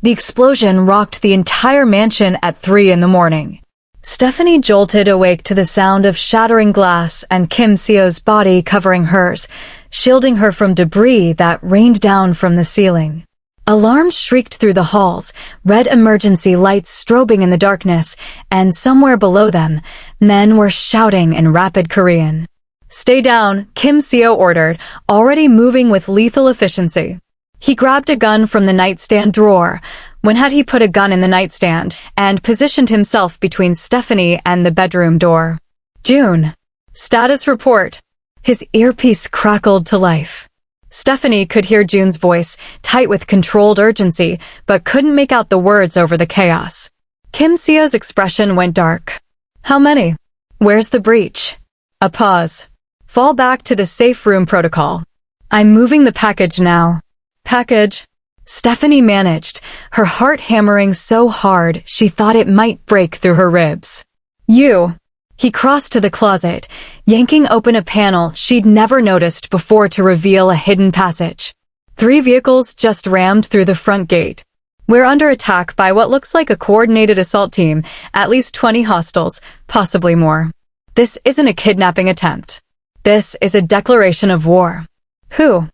The explosion rocked the entire mansion at 3 in the morning. Stephanie jolted awake to the sound of shattering glass and Kim Seo's body covering hers, shielding her from debris that rained down from the ceiling. Alarms shrieked through the halls, red emergency lights strobing in the darkness, and somewhere below them, men were shouting in rapid Korean. "Stay down," Kim Seo ordered, already moving with lethal efficiency. He grabbed a gun from the nightstand drawer. When had he put a gun in the nightstand, and positioned himself between Stephanie and the bedroom door. "June. Status report." His earpiece crackled to life. Stephanie could hear June's voice, tight with controlled urgency, but couldn't make out the words over the chaos. Kim Seo's expression went dark. "How many? Where's the breach?" A pause. "Fall back to the safe room protocol. I'm moving the package now." "Package?" Stephanie managed, her heart hammering so hard she thought it might break through her ribs. "You." He crossed to the closet, yanking open a panel she'd never noticed before to reveal a hidden passage. 3 vehicles just rammed through the front gate. "We're under attack by what looks like a coordinated assault team, at least 20 hostiles, possibly more. This isn't a kidnapping attempt. This is a declaration of war." "Who?"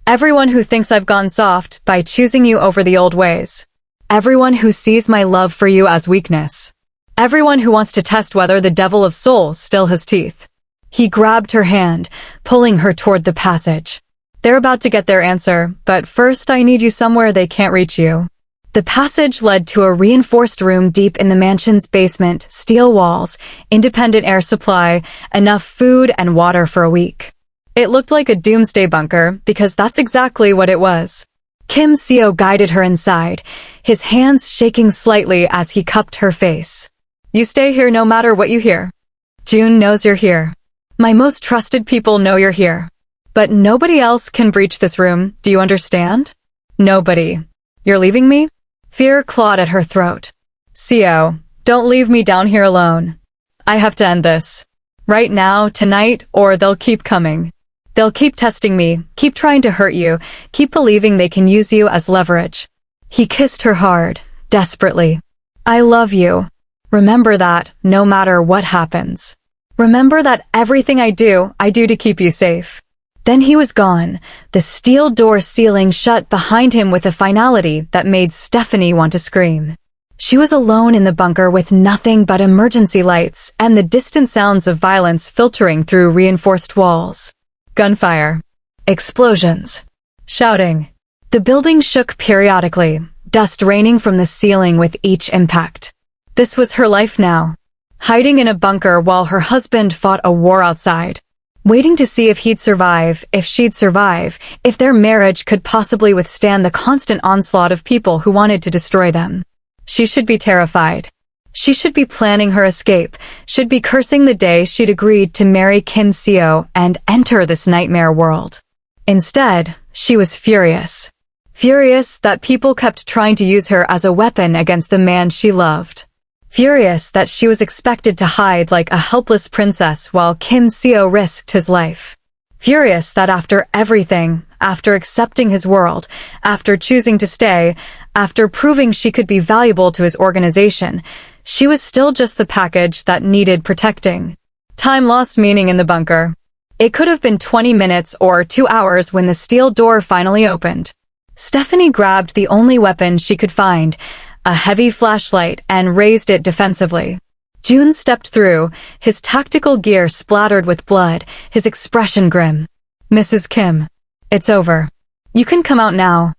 "Everyone who thinks I've gone soft by choosing you over the old ways. Everyone who sees my love for you as weakness. Everyone who wants to test whether the Devil of Seoul still has teeth." He grabbed her hand, pulling her toward the passage. "They're about to get their answer, but first I need you somewhere they can't reach you." The passage led to a reinforced room deep in the mansion's basement, steel walls, independent air supply, enough food and water for a week. It looked like a doomsday bunker, because that's exactly what it was. Kim Seo guided her inside, his hands shaking slightly as he cupped her face. "You stay here no matter what you hear. June knows you're here. My most trusted people know you're here. But nobody else can breach this room, do you understand? Nobody. You're leaving me?" Fear clawed at her throat. "Seo, don't leave me down here alone. I have to end this. Right now, tonight, or they'll keep coming. They'll keep testing me, keep trying to hurt you, keep believing they can use you as leverage." He kissed her hard, desperately. "I love you. Remember that, no matter what happens. Remember that everything I do to keep you safe." Then he was gone, the steel door sealing shut behind him with a finality that made Stephanie want to scream. She was alone in the bunker with nothing but emergency lights and the distant sounds of violence filtering through reinforced walls. Gunfire. Explosions. Shouting. The building shook periodically, dust raining from the ceiling with each impact. This was her life now. Hiding in a bunker while her husband fought a war outside. Waiting to see if he'd survive, if she'd survive, if their marriage could possibly withstand the constant onslaught of people who wanted to destroy them. She should be terrified. She should be planning her escape, should be cursing the day she'd agreed to marry Kim Seo and enter this nightmare world. Instead, she was furious. Furious that people kept trying to use her as a weapon against the man she loved. Furious that she was expected to hide like a helpless princess while Kim Seo risked his life. Furious that after everything, after accepting his world, after choosing to stay, after proving she could be valuable to his organization, she was still just the package that needed protecting. Time lost meaning in the bunker. It could have been 20 minutes or 2 hours when the steel door finally opened. Stephanie grabbed the only weapon she could find, a heavy flashlight, and raised it defensively. June stepped through, his tactical gear splattered with blood, his expression grim. "Mrs. Kim, it's over. You can come out now."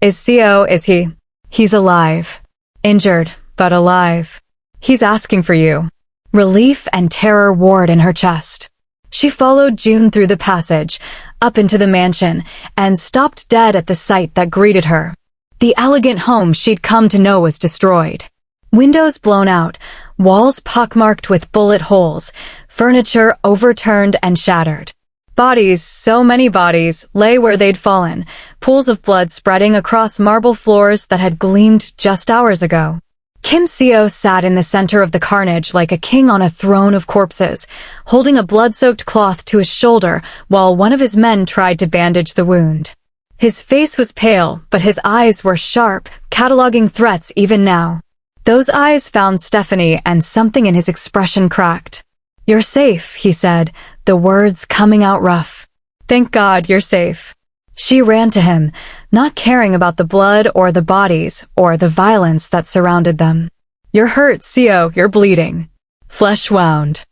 "Is he?" "He's alive. Injured, but alive. He's asking for you." Relief and terror warred in her chest. She followed June through the passage, up into the mansion, and stopped dead at the sight that greeted her. The elegant home she'd come to know was destroyed. Windows blown out, walls pockmarked with bullet holes, furniture overturned and shattered. Bodies, so many bodies, lay where they'd fallen, pools of blood spreading across marble floors that had gleamed just hours ago. Kim Seo sat in the center of the carnage like a king on a throne of corpses, holding a blood-soaked cloth to his shoulder while one of his men tried to bandage the wound. His face was pale, but his eyes were sharp, cataloging threats even now. Those eyes found Stephanie, and something in his expression cracked. "You're safe," he said, the words coming out rough. "Thank God you're safe." She ran to him, not caring about the blood or the bodies or the violence that surrounded them. "You're hurt, Seo, you're bleeding." Flesh wound.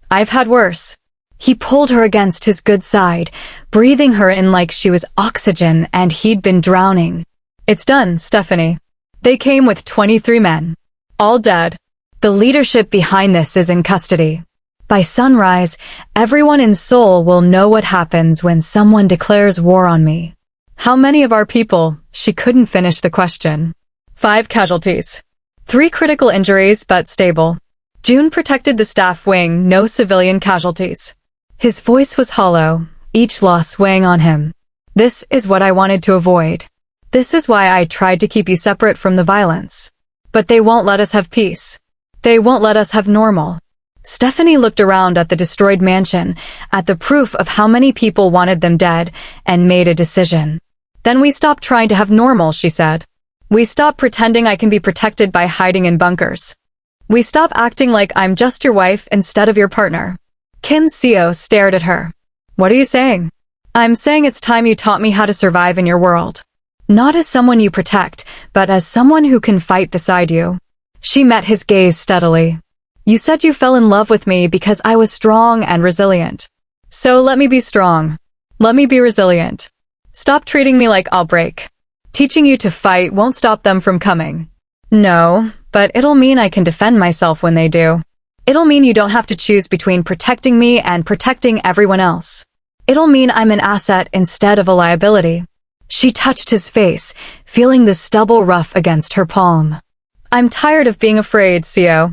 "I've had worse." He pulled her against his good side, breathing her in like she was oxygen and he'd been drowning. "It's done, Stephanie. They came with 23 men. All dead. The leadership behind this is in custody. By sunrise, everyone in Seoul will know what happens when someone declares war on me." "How many of our people?" She couldn't finish the question. 5 casualties. 3 critical injuries, but stable. June protected the staff wing, no civilian casualties. His voice was hollow, each loss weighing on him. "This is what I wanted to avoid. This is why I tried to keep you separate from the violence. But they won't let us have peace. They won't let us have normal." Stephanie looked around at the destroyed mansion, at the proof of how many people wanted them dead, and made a decision. "Then we stopped trying to have normal," she said. "We stopped pretending I can be protected by hiding in bunkers. We stop acting like I'm just your wife instead of your partner." Kim Seo stared at her. "What are you saying?" "I'm saying it's time you taught me how to survive in your world. Not as someone you protect, but as someone who can fight beside you." She met his gaze steadily. "You said you fell in love with me because I was strong and resilient. So let me be strong. Let me be resilient. Stop treating me like I'll break. Teaching you to fight won't stop them from coming." "No, but it'll mean I can defend myself when they do. It'll mean you don't have to choose between protecting me and protecting everyone else. It'll mean I'm an asset instead of a liability." She touched his face, feeling the stubble rough against her palm. "I'm tired of being afraid, Seo.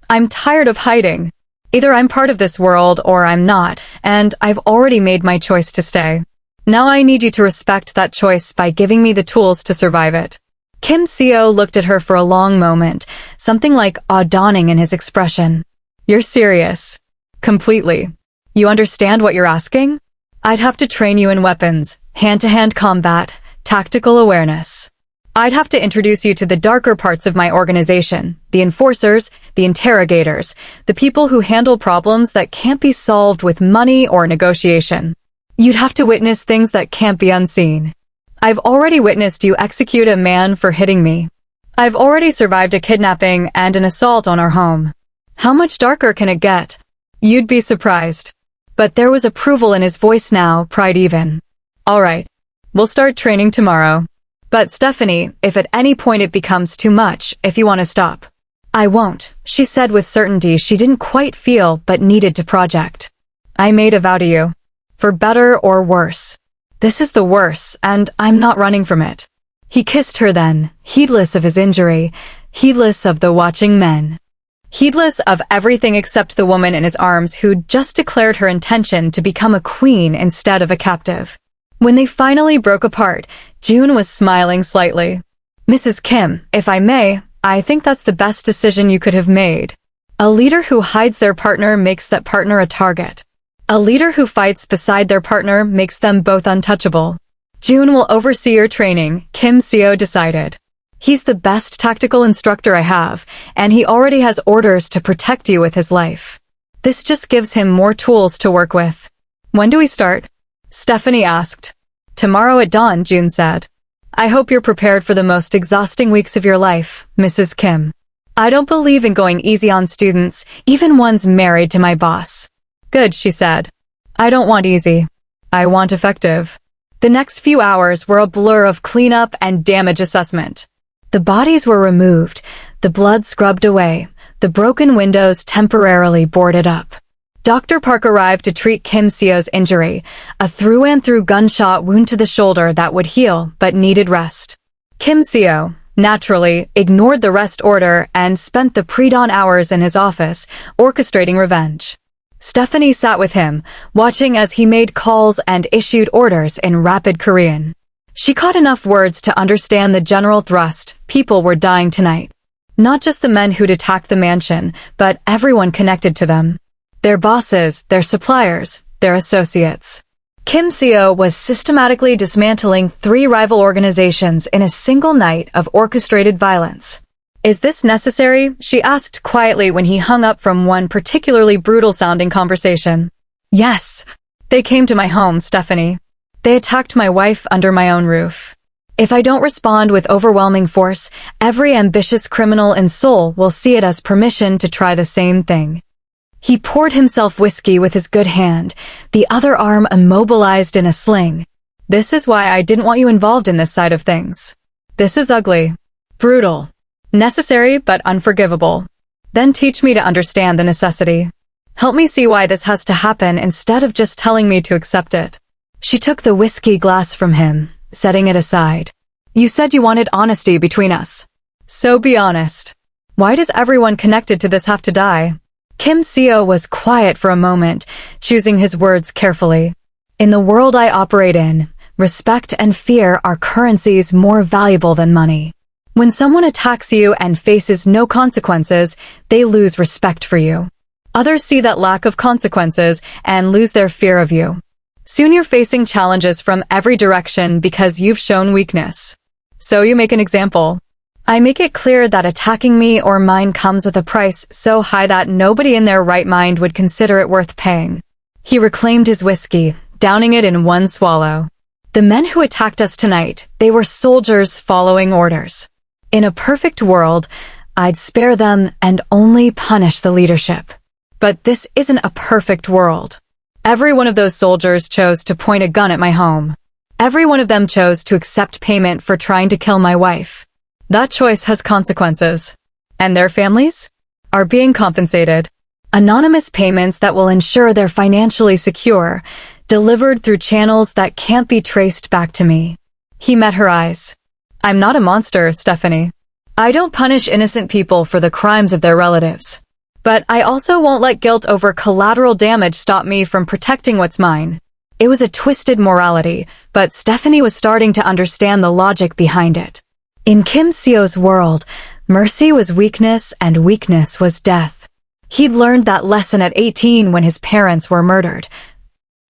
I'm tired of hiding. Either I'm part of this world or I'm not, and I've already made my choice to stay. Now I need you to respect that choice by giving me the tools to survive it." Kim Seo looked at her for a long moment, something like awe dawning in his expression. "You're serious. Completely. You understand what you're asking? I'd have to train you in weapons, hand-to-hand combat, tactical awareness. I'd have to introduce you to the darker parts of my organization, the enforcers, the interrogators, the people who handle problems that can't be solved with money or negotiation. You'd have to witness things that can't be unseen. I've already witnessed you execute a man for hitting me. I've already survived a kidnapping and an assault on our home. How much darker can it get? You'd be surprised." But there was approval in his voice now, pride even. "All right. We'll start training tomorrow. But Stephanie, if at any point it becomes too much, if you want to stop." "I won't," she said with certainty she didn't quite feel but needed to project. "I made a vow to you. For better or worse. This is the worse, and I'm not running from it." He kissed her then, heedless of his injury, heedless of the watching men. Heedless of everything except the woman in his arms who'd just declared her intention to become a queen instead of a captive. When they finally broke apart, June was smiling slightly. "Mrs. Kim, if I may, I think that's the best decision you could have made. A leader who hides their partner makes that partner a target. A leader who fights beside their partner makes them both untouchable. June will oversee your training," Kim Seo decided. "He's the best tactical instructor I have, and he already has orders to protect you with his life. This just gives him more tools to work with." "When do we start?" Stephanie asked. "Tomorrow at dawn," June said. "I hope you're prepared for the most exhausting weeks of your life, Mrs. Kim. I don't believe in going easy on students, even ones married to my boss." "Good," she said. "I don't want easy. I want effective." The next few hours were a blur of cleanup and damage assessment. The bodies were removed, the blood scrubbed away, the broken windows temporarily boarded up. Dr. Park arrived to treat Kim Seo's injury, a through-and-through gunshot wound to the shoulder that would heal but needed rest. Kim Seo, naturally, ignored the rest order and spent the pre-dawn hours in his office, orchestrating revenge. Stephanie sat with him, watching as he made calls and issued orders in rapid Korean. She caught enough words to understand the general thrust: people were dying tonight. Not just the men who'd attacked the mansion, but everyone connected to them. Their bosses, their suppliers, their associates. Kim Seo was systematically dismantling 3 rival organizations in a single night of orchestrated violence. "Is this necessary?" she asked quietly when he hung up from one particularly brutal-sounding conversation. "Yes. They came to my home, Stephanie. They attacked my wife under my own roof. If I don't respond with overwhelming force, every ambitious criminal in Seoul will see it as permission to try the same thing." He poured himself whiskey with his good hand, the other arm immobilized in a sling. "This is why I didn't want you involved in this side of things. This is ugly. Brutal. Necessary but unforgivable. Then teach me to understand the necessity. Help me see why this has to happen instead of just telling me to accept it." She took the whiskey glass from him, setting it aside. "You said you wanted honesty between us. So be honest. Why does everyone connected to this have to die?" Kim Seo was quiet for a moment, choosing his words carefully. "In the world I operate in, respect and fear are currencies more valuable than money. When someone attacks you and faces no consequences, they lose respect for you. Others see that lack of consequences and lose their fear of you. Soon you're facing challenges from every direction because you've shown weakness. So you make an example. I make it clear that attacking me or mine comes with a price so high that nobody in their right mind would consider it worth paying." He reclaimed his whiskey, downing it in one swallow. "The men who attacked us tonight, they were soldiers following orders. In a perfect world, I'd spare them and only punish the leadership. But this isn't a perfect world. Every one of those soldiers chose to point a gun at my home. Every one of them chose to accept payment for trying to kill my wife. That choice has consequences. And their families are being compensated. Anonymous payments that will ensure they're financially secure, delivered through channels that can't be traced back to me." He met her eyes. "I'm not a monster, Stephanie. I don't punish innocent people for the crimes of their relatives. But I also won't let guilt over collateral damage stop me from protecting what's mine." It was a twisted morality, but Stephanie was starting to understand the logic behind it. In Kim Seo's world, mercy was weakness and weakness was death. He'd learned that lesson at 18 when his parents were murdered.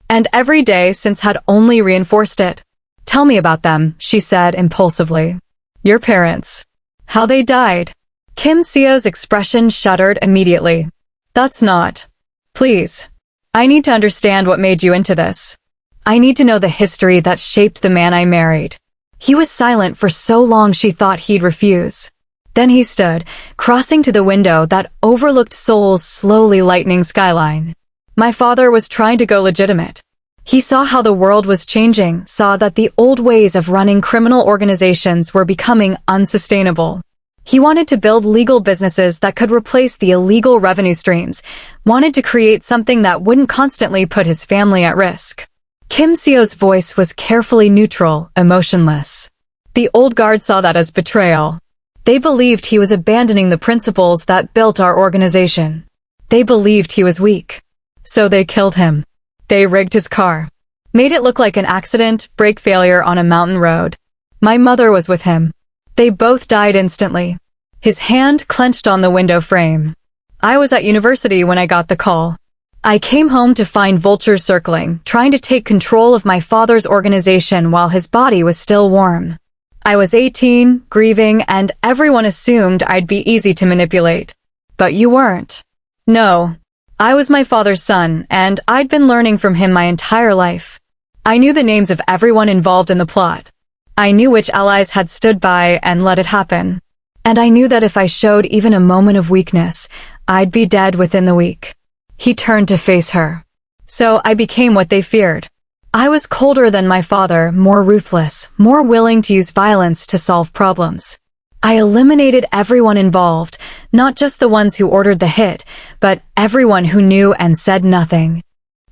And every day since had only reinforced it. "Tell me about them," she said impulsively. "Your parents. How they died." Kim Seo's expression shuddered immediately. "That's not. Please. I need to understand what made you into this. I need to know the history that shaped the man I married." He was silent for so long she thought he'd refuse. Then he stood, crossing to the window that overlooked Seoul's slowly lightening skyline. "My father was trying to go legitimate. He saw how the world was changing, saw that the old ways of running criminal organizations were becoming unsustainable. He wanted to build legal businesses that could replace the illegal revenue streams, wanted to create something that wouldn't constantly put his family at risk." Kim Seo's voice was carefully neutral, emotionless. The old guard saw that as betrayal. They believed he was abandoning the principles that built our organization. They believed he was weak. So they killed him. They rigged his car. Made it look like an accident, brake failure on a mountain road. My mother was with him. They both died instantly. His hand clenched on the window frame. I was at university when I got the call. I came home to find vultures circling, trying to take control of my father's organization while his body was still warm. I was 18, grieving, and everyone assumed I'd be easy to manipulate. But you weren't. No. I was my father's son, and I'd been learning from him my entire life. I knew the names of everyone involved in the plot. I knew which allies had stood by and let it happen. And I knew that if I showed even a moment of weakness, I'd be dead within the week. He turned to face her. So I became what they feared. I was colder than my father, more ruthless, more willing to use violence to solve problems. I eliminated everyone involved, not just the ones who ordered the hit, but everyone who knew and said nothing.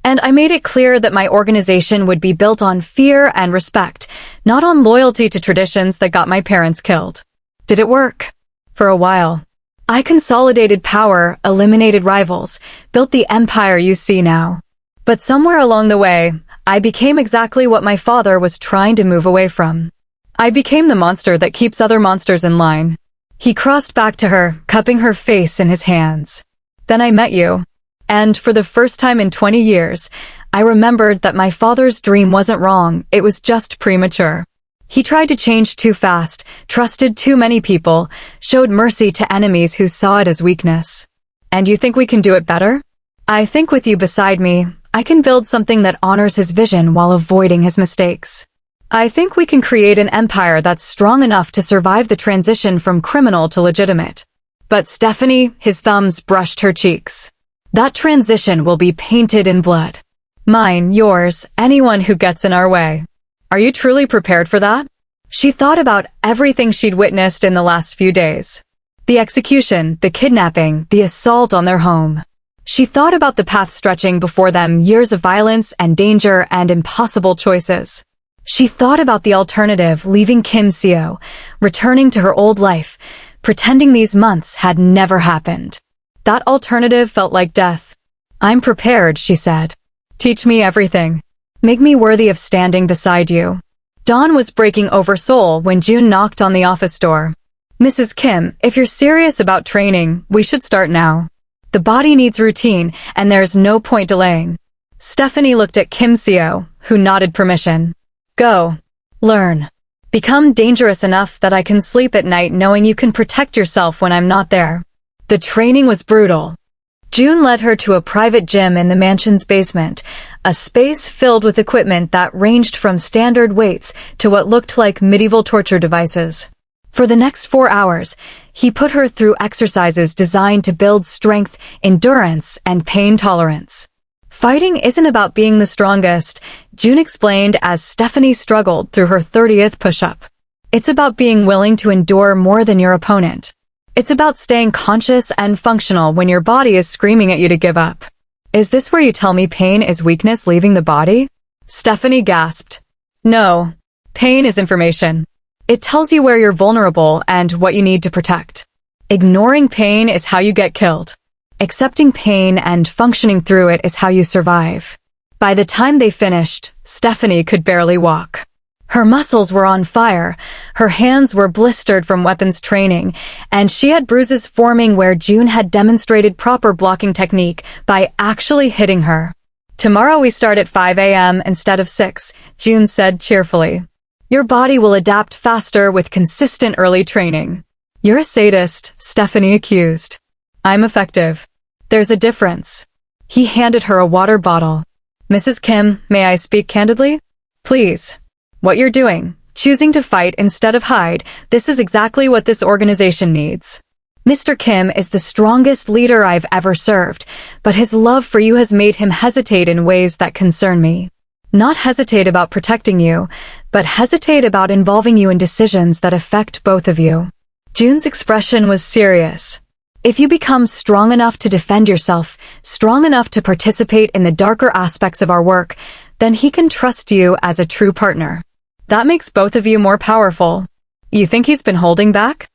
And I made it clear that my organization would be built on fear and respect, not on loyalty to traditions that got my parents killed. Did it work? For a while. I consolidated power, eliminated rivals, built the empire you see now. But somewhere along the way, I became exactly what my father was trying to move away from. I became the monster that keeps other monsters in line. He crossed back to her, cupping her face in his hands. Then I met you. And for the first time in 20 years, I remembered that my father's dream wasn't wrong, it was just premature. He tried to change too fast, trusted too many people, showed mercy to enemies who saw it as weakness. And you think we can do it better? I think with you beside me, I can build something that honors his vision while avoiding his mistakes. I think we can create an empire that's strong enough to survive the transition from criminal to legitimate. But Stephanie, his thumbs brushed her cheeks. That transition will be painted in blood. Mine, yours, anyone who gets in our way. Are you truly prepared for that? She thought about everything she'd witnessed in the last few days. The execution, the kidnapping, the assault on their home. She thought about the path stretching before them, years of violence and danger and impossible choices. She thought about the alternative, leaving Kim Seo, returning to her old life, pretending these months had never happened. That alternative felt like death. I'm prepared, she said. Teach me everything. Make me worthy of standing beside you. Dawn was breaking over Seoul when June knocked on the office door. Mrs. Kim, if you're serious about training, we should start now. The body needs routine, and there's no point delaying. Stephanie looked at Kim Seo, who nodded permission. Go. Learn. Become dangerous enough that I can sleep at night knowing you can protect yourself when I'm not there. The training was brutal. June led her to a private gym in the mansion's basement, a space filled with equipment that ranged from standard weights to what looked like medieval torture devices. For the next 4 hours, he put her through exercises designed to build strength, endurance, and pain tolerance. Fighting isn't about being the strongest, June explained as Stephanie struggled through her 30th push-up. It's about being willing to endure more than your opponent. It's about staying conscious and functional when your body is screaming at you to give up. Is this where you tell me pain is weakness leaving the body? Stephanie gasped. No. Pain is information. It tells you where you're vulnerable and what you need to protect. Ignoring pain is how you get killed. Accepting pain and functioning through it is how you survive. By the time they finished, Stephanie could barely walk. Her muscles were on fire, her hands were blistered from weapons training, and she had bruises forming where June had demonstrated proper blocking technique by actually hitting her. Tomorrow we start at 5 a.m. instead of 6, June said cheerfully. Your body will adapt faster with consistent early training. You're a sadist, Stephanie accused. I'm effective. There's a difference. He handed her a water bottle. Mrs. Kim, may I speak candidly? Please. What you're doing, choosing to fight instead of hide, this is exactly what this organization needs. Mr. Kim is the strongest leader I've ever served, but his love for you has made him hesitate in ways that concern me. Not hesitate about protecting you, but hesitate about involving you in decisions that affect both of you. June's expression was serious. If you become strong enough to defend yourself, strong enough to participate in the darker aspects of our work, then he can trust you as a true partner. That makes both of you more powerful. You think he's been holding back?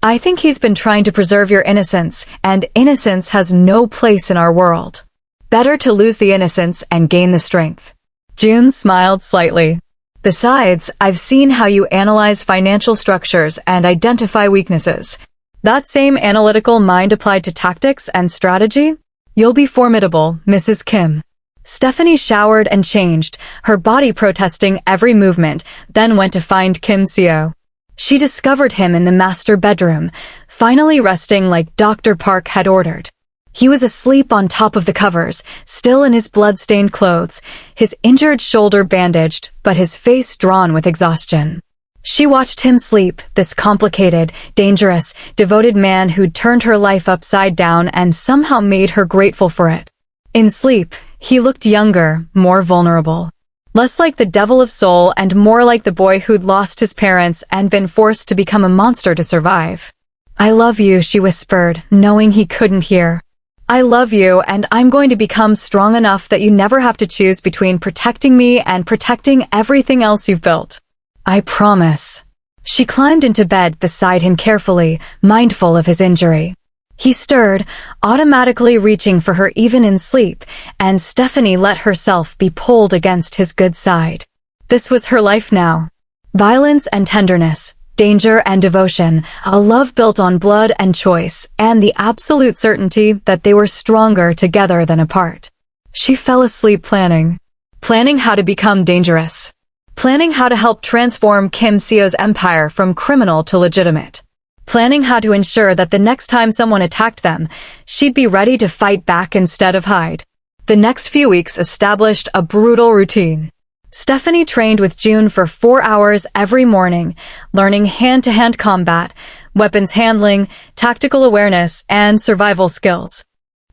I think he's been trying to preserve your innocence, and innocence has no place in our world. Better to lose the innocence and gain the strength. June smiled slightly. Besides, I've seen how you analyze financial structures and identify weaknesses. That same analytical mind applied to tactics and strategy? You'll be formidable, Mrs. Kim. Stephanie showered and changed, her body protesting every movement, then went to find Kim Seo. She discovered him in the master bedroom, finally resting like Dr. Park had ordered. He was asleep on top of the covers, still in his blood-stained clothes, his injured shoulder bandaged, but his face drawn with exhaustion. She watched him sleep, this complicated, dangerous, devoted man who'd turned her life upside down and somehow made her grateful for it. In sleep, he looked younger, more vulnerable. Less like the Devil of Seoul and more like the boy who'd lost his parents and been forced to become a monster to survive. I love you, she whispered, knowing he couldn't hear. I love you, and I'm going to become strong enough that you never have to choose between protecting me and protecting everything else you've built. I promise. She climbed into bed beside him carefully, mindful of his injury. He stirred, automatically reaching for her even in sleep, and Stephanie let herself be pulled against his good side. This was her life now. Violence and tenderness, danger and devotion, a love built on blood and choice, and the absolute certainty that they were stronger together than apart. She fell asleep planning. planning how to become dangerous, planning how to help transform Kim Seo's empire from criminal to legitimate, planning how to ensure that the next time someone attacked them, she'd be ready to fight back instead of hide. The next few weeks established a brutal routine. Stephanie trained with June for 4 hours every morning, learning hand-to-hand combat, weapons handling, tactical awareness, and survival skills.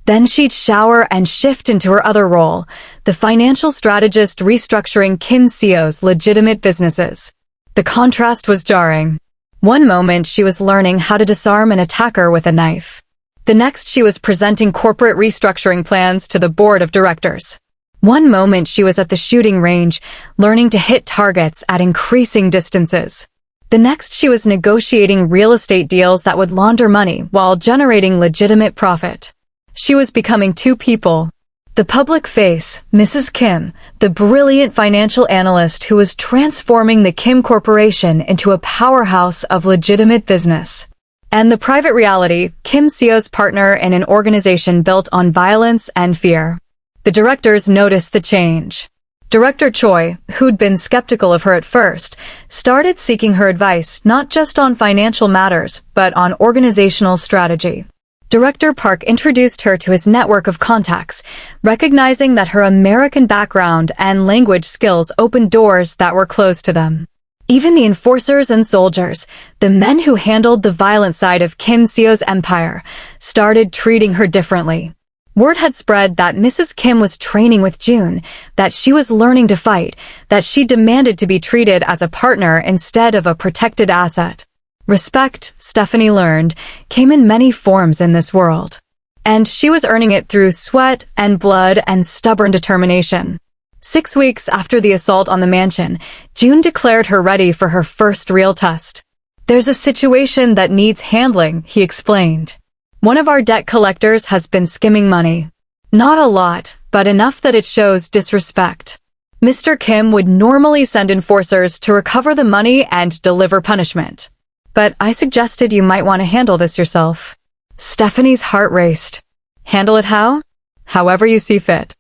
Then she'd shower and shift into her other role, the financial strategist restructuring Kim Seo's legitimate businesses. The contrast was jarring. One moment she was learning how to disarm an attacker with a knife. The next she was presenting corporate restructuring plans to the board of directors. One moment she was at the shooting range, learning to hit targets at increasing distances. The next she was negotiating real estate deals that would launder money while generating legitimate profit. She was becoming two people. The public face, Mrs. Kim, the brilliant financial analyst who was transforming the Kim Corporation into a powerhouse of legitimate business. And the private reality, Kim Seo's partner in an organization built on violence and fear. The directors noticed the change. Director Choi, who'd been skeptical of her at first, started seeking her advice not just on financial matters, but on organizational strategy. Director Park introduced her to his network of contacts, recognizing that her American background and language skills opened doors that were closed to them. Even the enforcers and soldiers, the men who handled the violent side of Kim Seo's empire, started treating her differently. Word had spread that Mrs. Kim was training with June, that she was learning to fight, that she demanded to be treated as a partner instead of a protected asset. Respect, Stephanie learned, came in many forms in this world. And she was earning it through sweat and blood and stubborn determination. 6 weeks after the assault on the mansion, June declared her ready for her first real test. "There's a situation that needs handling," he explained. "One of our debt collectors has been skimming money. Not a lot, but enough that it shows disrespect. Mr. Kim would normally send enforcers to recover the money and deliver punishment. But I suggested you might want to handle this yourself." Stephanie's heart raced. "Handle it how?" "However you see fit.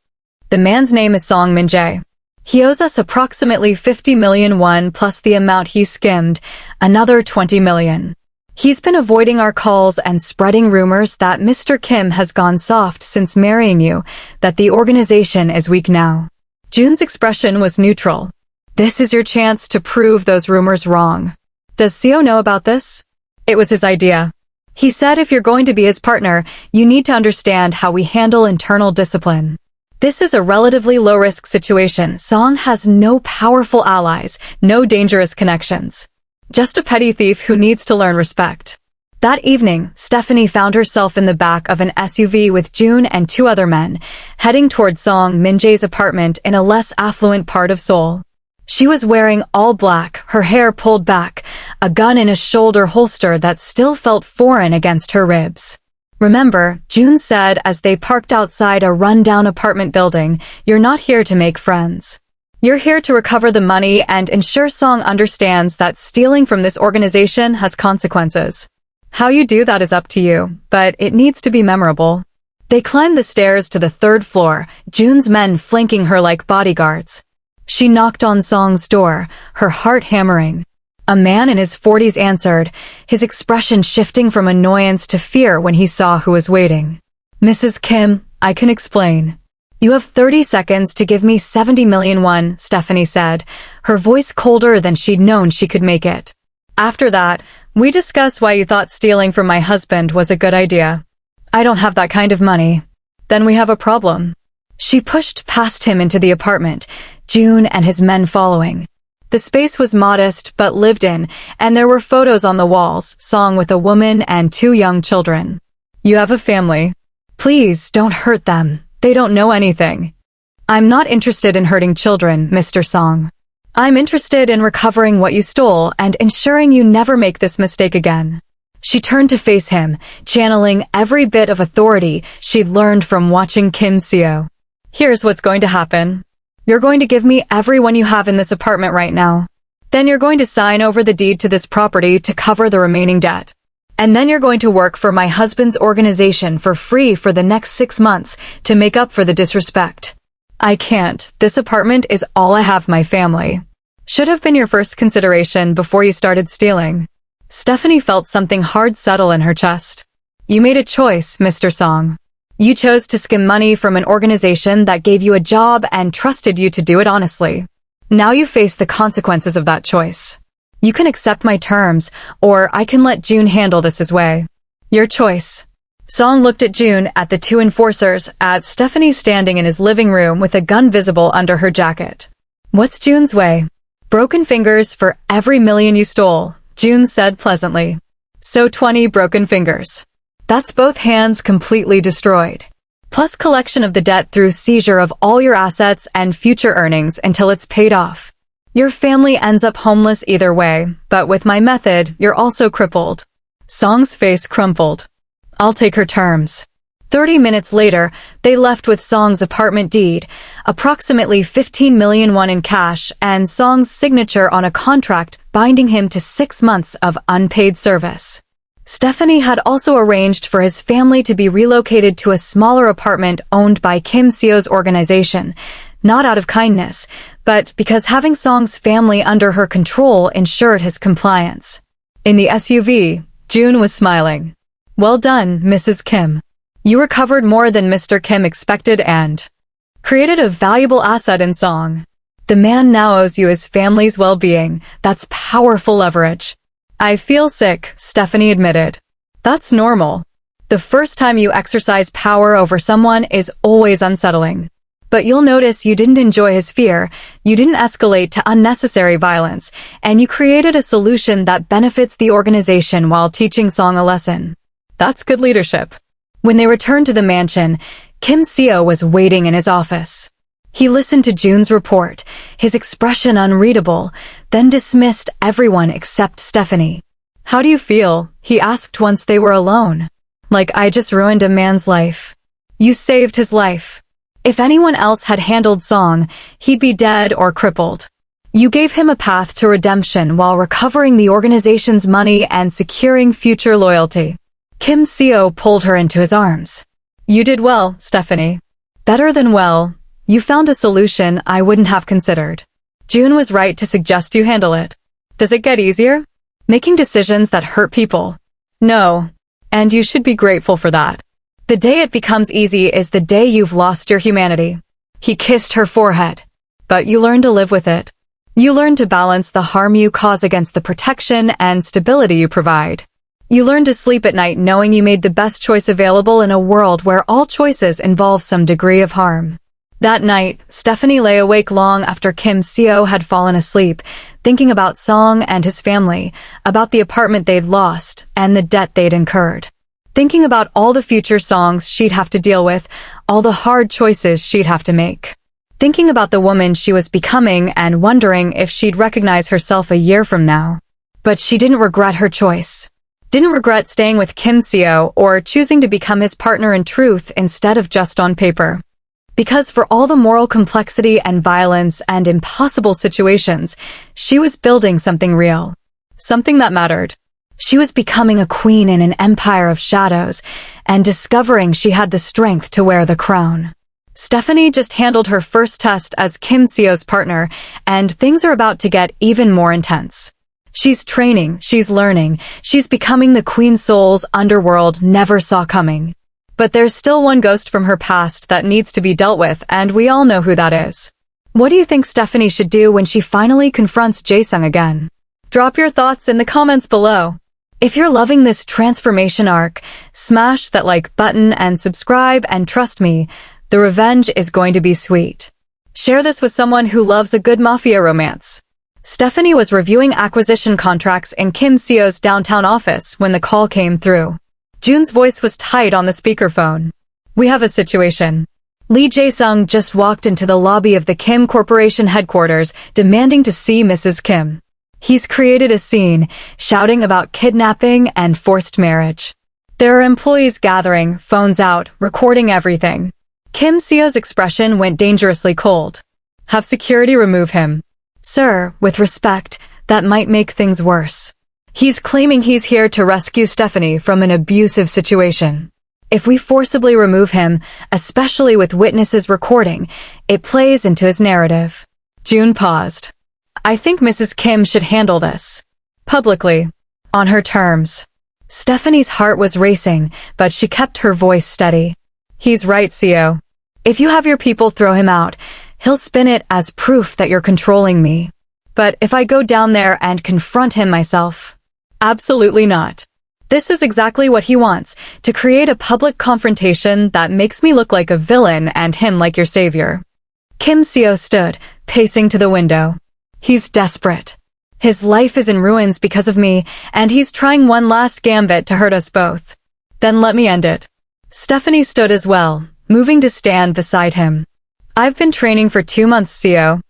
The man's name is Song Min-jae. He owes us approximately 50 million won plus the amount he skimmed, another 20 million. He's been avoiding our calls and spreading rumors that Mr. Kim has gone soft since marrying you, that the organization is weak now." June's expression was neutral. "This is your chance to prove those rumors wrong." "Does Seo know about this?" "It was his idea. He said if you're going to be his partner, you need to understand how we handle internal discipline. This is a relatively low-risk situation. Song has no powerful allies, no dangerous connections. Just a petty thief who needs to learn respect." That evening, Stephanie found herself in the back of an SUV with June and 2 other men, heading toward Song Min-jae's apartment in a less affluent part of Seoul. She was wearing all black, her hair pulled back, a gun in a shoulder holster that still felt foreign against her ribs. "Remember," June said as they parked outside a run-down apartment building, "you're not here to make friends. You're here to recover the money and ensure Song understands that stealing from this organization has consequences. How you do that is up to you, but it needs to be memorable." They climbed the stairs to the 3rd floor, June's men flanking her like bodyguards. She knocked on Song's door, her heart hammering. A man in his 40s answered, his expression shifting from annoyance to fear when he saw who was waiting. "Mrs. Kim, I can explain." "You have 30 seconds to give me 70 million won, Stephanie said, her voice colder than she'd known she could make it. "After that, we discuss why you thought stealing from my husband was a good idea." "I don't have that kind of money." "Then we have a problem." She pushed past him into the apartment, June and his men following. The space was modest but lived in, and there were photos on the walls, Song with a woman and 2 young children. "You have a family. Please don't hurt them. They don't know anything." "I'm not interested in hurting children, Mr. Song. I'm interested in recovering what you stole and ensuring you never make this mistake again." She turned to face him, channeling every bit of authority she'd learned from watching Kim Seo. "Here's what's going to happen. You're going to give me everyone you have in this apartment right now. Then you're going to sign over the deed to this property to cover the remaining debt. And then you're going to work for my husband's organization for free for the next 6 months to make up for the disrespect. I can't. This apartment is all I have my family. Should have been your first consideration before you started stealing. Stephanie felt something hard settle in her chest. You made a choice, Mr. Song. You chose to skim money from an organization that gave you a job and trusted you to do it honestly. Now you face the consequences of that choice. You can accept my terms, or I can let June handle this his way. Your choice. Song looked at June, at the two enforcers, at Stephanie standing in his living room with a gun visible under her jacket. What's June's way? Broken fingers for every million you stole, June said pleasantly. So 20 broken fingers. That's both hands completely destroyed. Plus collection of the debt through seizure of all your assets and future earnings until it's paid off. Your family ends up homeless either way, but with my method, you're also crippled. Song's face crumpled. I'll take her terms. 30 minutes later, they left with Song's apartment deed, approximately 15 million won in cash, and Song's signature on a contract binding him to 6 months of unpaid service. Stephanie had also arranged for his family to be relocated to a smaller apartment owned by Kim Seo's organization, not out of kindness, but because having Song's family under her control ensured his compliance. In the SUV, June was smiling. Well done, Mrs. Kim. You recovered more than Mr. Kim expected and created a valuable asset in Song. The man now owes you his family's well-being. That's powerful leverage. I feel sick, Stephanie admitted. That's normal. The first time you exercise power over someone is always unsettling. But you'll notice you didn't enjoy his fear, you didn't escalate to unnecessary violence, and you created a solution that benefits the organization while teaching Song a lesson. That's good leadership. When they returned to the mansion, Kim Seo was waiting in his office. He listened to June's report, his expression unreadable, then dismissed everyone except Stephanie. How do you feel? He asked once they were alone. Like I just ruined a man's life. You saved his life. If anyone else had handled Song, he'd be dead or crippled. You gave him a path to redemption while recovering the organization's money and securing future loyalty. Kim Seo pulled her into his arms. You did well, Stephanie. Better than well. You found a solution I wouldn't have considered. June was right to suggest you handle it. Does it get easier? Making decisions that hurt people? No. And you should be grateful for that. The day it becomes easy is the day you've lost your humanity. He kissed her forehead. But you learn to live with it. You learn to balance the harm you cause against the protection and stability you provide. You learn to sleep at night knowing you made the best choice available in a world where all choices involve some degree of harm. That night, Stephanie lay awake long after Kim Seo had fallen asleep, thinking about Song and his family, about the apartment they'd lost, and the debt they'd incurred. Thinking about all the future songs she'd have to deal with, all the hard choices she'd have to make. Thinking about the woman she was becoming and wondering if she'd recognize herself a year from now. But she didn't regret her choice. Didn't regret staying with Kim Seo or choosing to become his partner in truth instead of just on paper. Because for all the moral complexity and violence and impossible situations, she was building something real. Something that mattered. She was becoming a queen in an empire of shadows and discovering she had the strength to wear the crown. Stephanie just handled her first test as Kim Seo's partner, and things are about to get even more intense. She's training, she's learning, she's becoming the queen Seoul's underworld never saw coming. But there's still one ghost from her past that needs to be dealt with, and we all know who that is. What do you think Stephanie should do when she finally confronts Jae-sung again? Drop your thoughts in the comments below. If you're loving this transformation arc, smash that like button and subscribe, and trust me, the revenge is going to be sweet. Share this with someone who loves a good mafia romance. Stephanie was reviewing acquisition contracts in Kim Seo's downtown office when the call came through. June's voice was tight on the speakerphone. We have a situation. Lee Jae-sung just walked into the lobby of the Kim Corporation headquarters, demanding to see Mrs. Kim. He's created a scene, shouting about kidnapping and forced marriage. There are employees gathering, phones out, recording everything. Kim Seo's expression went dangerously cold. Have security remove him. Sir, with respect, that might make things worse. He's claiming he's here to rescue Stephanie from an abusive situation. If we forcibly remove him, especially with witnesses recording, it plays into his narrative. June paused. I think Mrs. Kim should handle this. Publicly. On her terms. Stephanie's heart was racing, but she kept her voice steady. He's right, Seo. If you have your people throw him out, he'll spin it as proof that you're controlling me. But if I go down there and confront him myself? Absolutely not. This is exactly what he wants, to create a public confrontation that makes me look like a villain and him like your savior. Kim Seo stood, pacing to the window. He's desperate. His life is in ruins because of me, and he's trying one last gambit to hurt us both. Then let me end it. Stephanie stood as well, moving to stand beside him. I've been training for 2 months, Seo.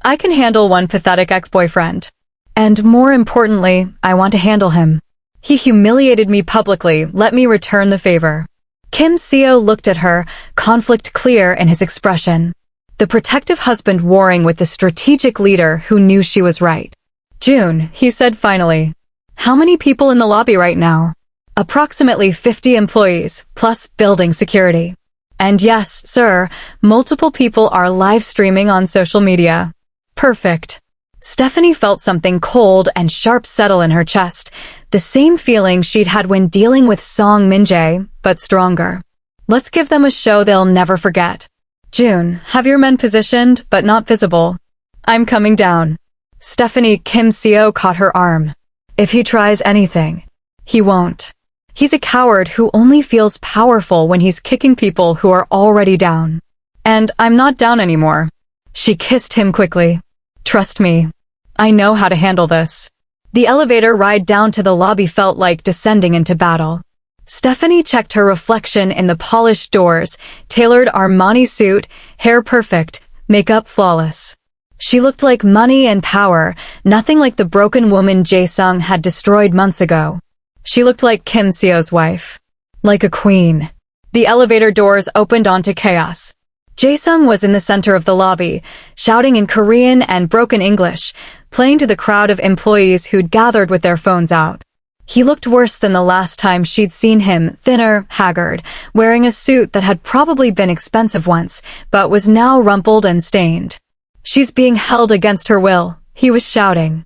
I can handle one pathetic ex-boyfriend. And more importantly, I want to handle him. He humiliated me publicly, let me return the favor. Kim Seo looked at her, conflict clear in his expression. The protective husband warring with the strategic leader who knew she was right. June, he said finally. How many people in the lobby right now? Approximately 50 employees, plus building security. And yes, sir, multiple people are live streaming on social media. Perfect. Stephanie felt something cold and sharp settle in her chest, the same feeling she'd had when dealing with Song Min-jae, but stronger. Let's give them a show they'll never forget. June, have your men positioned, but not visible. I'm coming down. Stephanie, Kim Seo caught her arm. If he tries anything, he won't. He's a coward who only feels powerful when he's kicking people who are already down. And I'm not down anymore. She kissed him quickly. Trust me. I know how to handle this. The elevator ride down to the lobby felt like descending into battle. Stephanie checked her reflection in the polished doors, tailored Armani suit, hair perfect, makeup flawless. She looked like money and power, nothing like the broken woman Jae-sung had destroyed months ago. She looked like Kim Seo's wife. Like a queen. The elevator doors opened onto chaos. Jae-sung was in the center of the lobby, shouting in Korean and broken English, playing to the crowd of employees who'd gathered with their phones out. He looked worse than the last time she'd seen him, thinner, haggard, wearing a suit that had probably been expensive once, but was now rumpled and stained. She's being held against her will, he was shouting.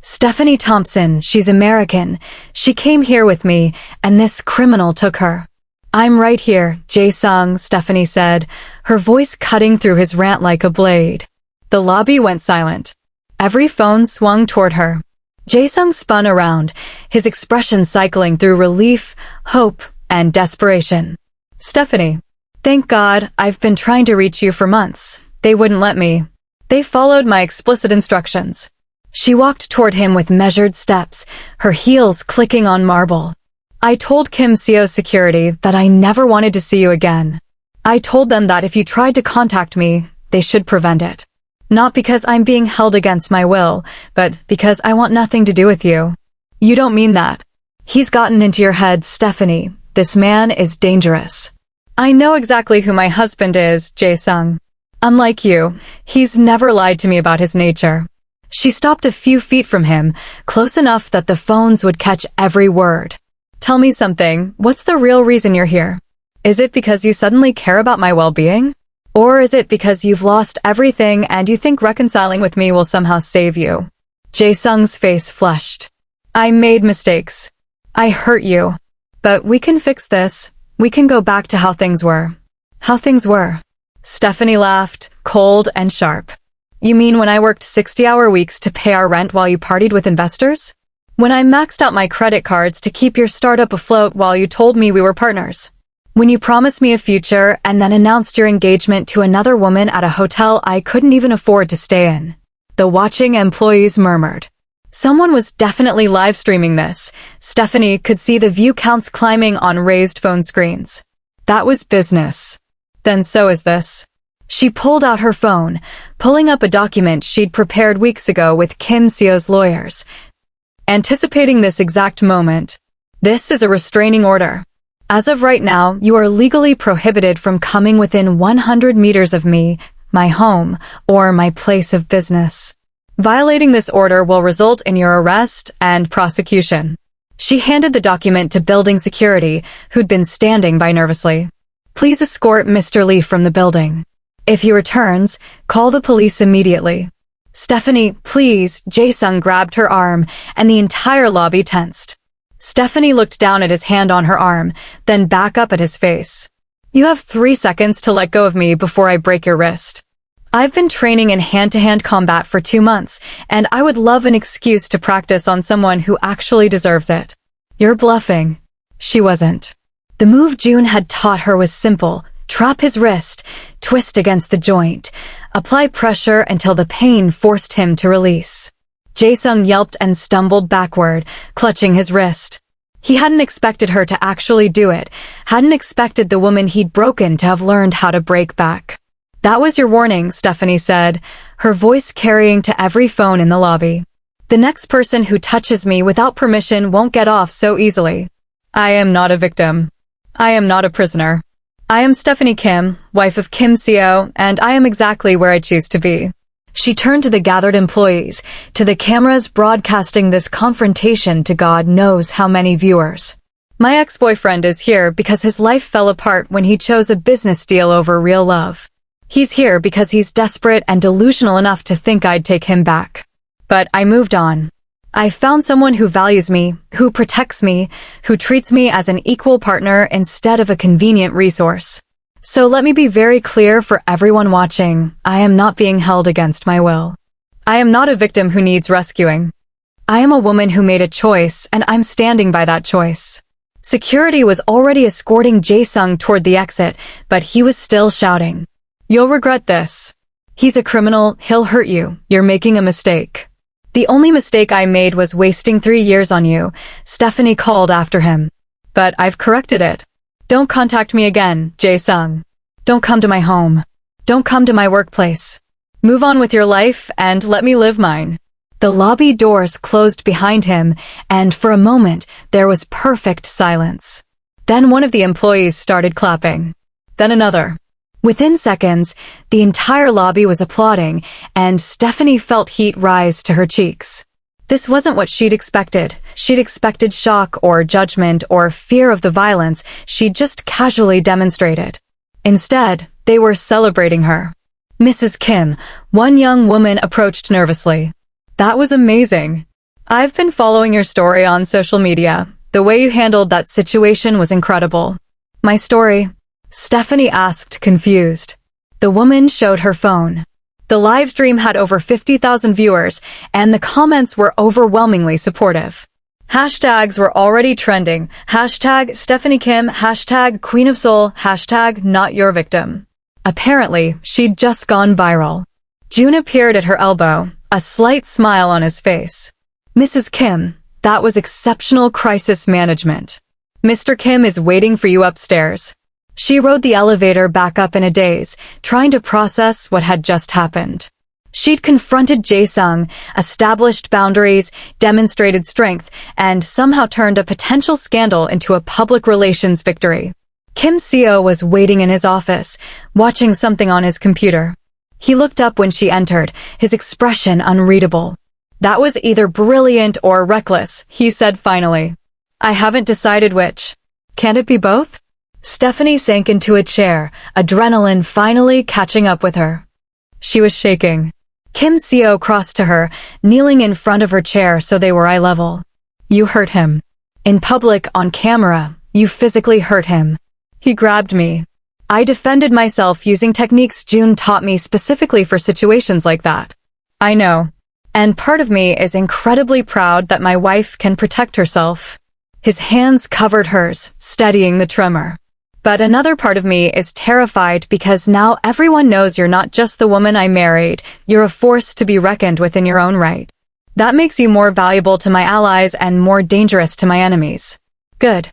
Stephanie Thompson, she's American. She came here with me, and this criminal took her. I'm right here, Jae-sung, Stephanie said, her voice cutting through his rant like a blade. The lobby went silent. Every phone swung toward her. Jae-sung spun around, his expression cycling through relief, hope, and desperation. Stephanie. Thank God, I've been trying to reach you for months. They wouldn't let me. They followed my explicit instructions. She walked toward him with measured steps, her heels clicking on marble. I told Kim Seo's security that I never wanted to see you again. I told them that if you tried to contact me, they should prevent it. Not because I'm being held against my will, but because I want nothing to do with you. You don't mean that. He's gotten into your head, Stephanie. This man is dangerous. I know exactly who my husband is, Jae-sung. Unlike you, he's never lied to me about his nature. She stopped a few feet from him, close enough that the phones would catch every word. Tell me something, what's the real reason you're here? Is it because you suddenly care about my well-being? Or is it because you've lost everything and you think reconciling with me will somehow save you? Jae-sung's face flushed. I made mistakes. I hurt you. But we can fix this. We can go back to how things were. How things were. Stephanie laughed, cold and sharp. You mean when I worked 60-hour weeks to pay our rent while you partied with investors? When I maxed out my credit cards to keep your startup afloat while you told me we were partners? When you promised me a future and then announced your engagement to another woman at a hotel I couldn't even afford to stay in? The watching employees murmured. Someone was definitely live streaming this. Stephanie could see the view counts climbing on raised phone screens. That was business. Then so is this. She pulled out her phone, pulling up a document she'd prepared weeks ago with Kim Seo's lawyers. Anticipating this exact moment, this is a restraining order. As of right now, you are legally prohibited from coming within 100 meters of me, my home, or my place of business. Violating this order will result in your arrest and prosecution. She handed the document to building security, who'd been standing by nervously. Please escort Mr. Lee from the building. If he returns, call the police immediately. Stephanie, please. Jae-sung grabbed her arm, and the entire lobby tensed. Stephanie looked down at his hand on her arm, then back up at his face. You have 3 seconds to let go of me before I break your wrist. I've been training in hand-to-hand combat for 2 months, and I would love an excuse to practice on someone who actually deserves it. You're bluffing. She wasn't. The move June had taught her was simple. Trap his wrist, twist against the joint, apply pressure until the pain forced him to release. Jae-sung yelped and stumbled backward, clutching his wrist. He hadn't expected her to actually do it, hadn't expected the woman he'd broken to have learned how to break back. That was your warning, Stephanie said, her voice carrying to every phone in the lobby. The next person who touches me without permission won't get off so easily. I am not a victim. I am not a prisoner. I am Stephanie Kim, wife of Kim Seo, and I am exactly where I choose to be. She turned to the gathered employees, to the cameras broadcasting this confrontation to God knows how many viewers. My ex-boyfriend is here because his life fell apart when he chose a business deal over real love. He's here because he's desperate and delusional enough to think I'd take him back. But I moved on. I found someone who values me, who protects me, who treats me as an equal partner instead of a convenient resource. So let me be very clear for everyone watching, I am not being held against my will. I am not a victim who needs rescuing. I am a woman who made a choice, and I'm standing by that choice. Security was already escorting Jae-sung toward the exit, but he was still shouting. You'll regret this. He's a criminal, he'll hurt you, you're making a mistake. The only mistake I made was wasting 3 years on you, Stephanie called after him. But I've corrected it. Don't contact me again, Jae-sung. Don't come to my home. Don't come to my workplace. Move on with your life and let me live mine. The lobby doors closed behind him, and for a moment, there was perfect silence. Then one of the employees started clapping. Then another. Within seconds, the entire lobby was applauding, and Stephanie felt heat rise to her cheeks. This wasn't what she'd expected. She'd expected shock or judgment or fear of the violence she'd just casually demonstrated. Instead, they were celebrating her. Mrs. Kim, one young woman approached nervously. That was amazing. I've been following your story on social media. The way you handled that situation was incredible. My story? Stephanie asked, confused. The woman showed her phone. The live stream had over 50,000 viewers, and the comments were overwhelmingly supportive. Hashtags were already trending. Hashtag Stephanie Kim, hashtag Queen of Seoul, hashtag not your victim. Apparently, she'd just gone viral. June appeared at her elbow, a slight smile on his face. Mrs. Kim, that was exceptional crisis management. Mr. Kim is waiting for you upstairs. She rode the elevator back up in a daze, trying to process what had just happened. She'd confronted Jae-sung, established boundaries, demonstrated strength, and somehow turned a potential scandal into a public relations victory. Kim Seo was waiting in his office, watching something on his computer. He looked up when she entered, his expression unreadable. That was either brilliant or reckless, he said finally. I haven't decided which. Can't it be both? Stephanie sank into a chair, adrenaline finally catching up with her. She was shaking. Kim Seo crossed to her, kneeling in front of her chair so they were eye level. You hurt him. In public, on camera, you physically hurt him. He grabbed me. I defended myself using techniques June taught me specifically for situations like that. I know. And part of me is incredibly proud that my wife can protect herself. His hands covered hers, steadying the tremor. But another part of me is terrified because now everyone knows you're not just the woman I married, you're a force to be reckoned with in your own right. That makes you more valuable to my allies and more dangerous to my enemies. Good.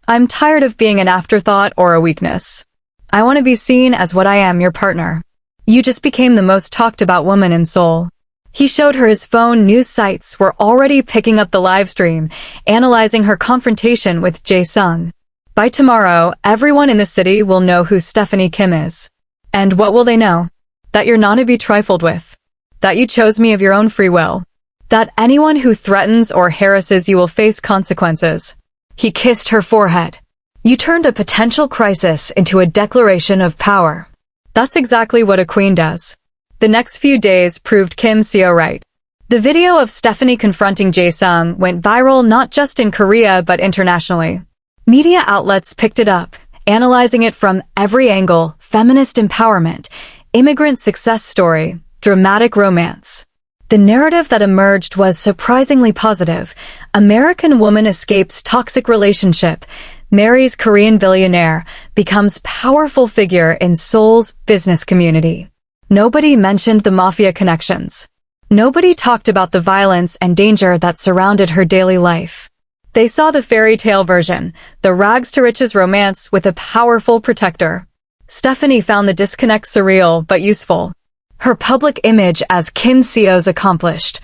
I'm tired of being an afterthought or a weakness. I want to be seen as what I am, your partner. You just became the most talked about woman in Seoul. He showed her his phone. News sites were already picking up the live stream, analyzing her confrontation with Jae-sung. By tomorrow, everyone in the city will know who Stephanie Kim is. And what will they know? That you're not to be trifled with. That you chose me of your own free will. That anyone who threatens or harasses you will face consequences. He kissed her forehead. You turned a potential crisis into a declaration of power. That's exactly what a queen does. The next few days proved Kim Seo right. The video of Stephanie confronting Jae-sung went viral not just in Korea but internationally. Media outlets picked it up, analyzing it from every angle: feminist empowerment, immigrant success story, dramatic romance. The narrative that emerged was surprisingly positive. American woman escapes toxic relationship, marries Korean billionaire, becomes powerful figure in Seoul's business community. Nobody mentioned the Mafia connections. Nobody talked about the violence and danger that surrounded her daily life. They saw the fairy tale version, the rags to riches romance with a powerful protector. Stephanie found the disconnect surreal but useful. Her public image as Kim Seo's accomplished,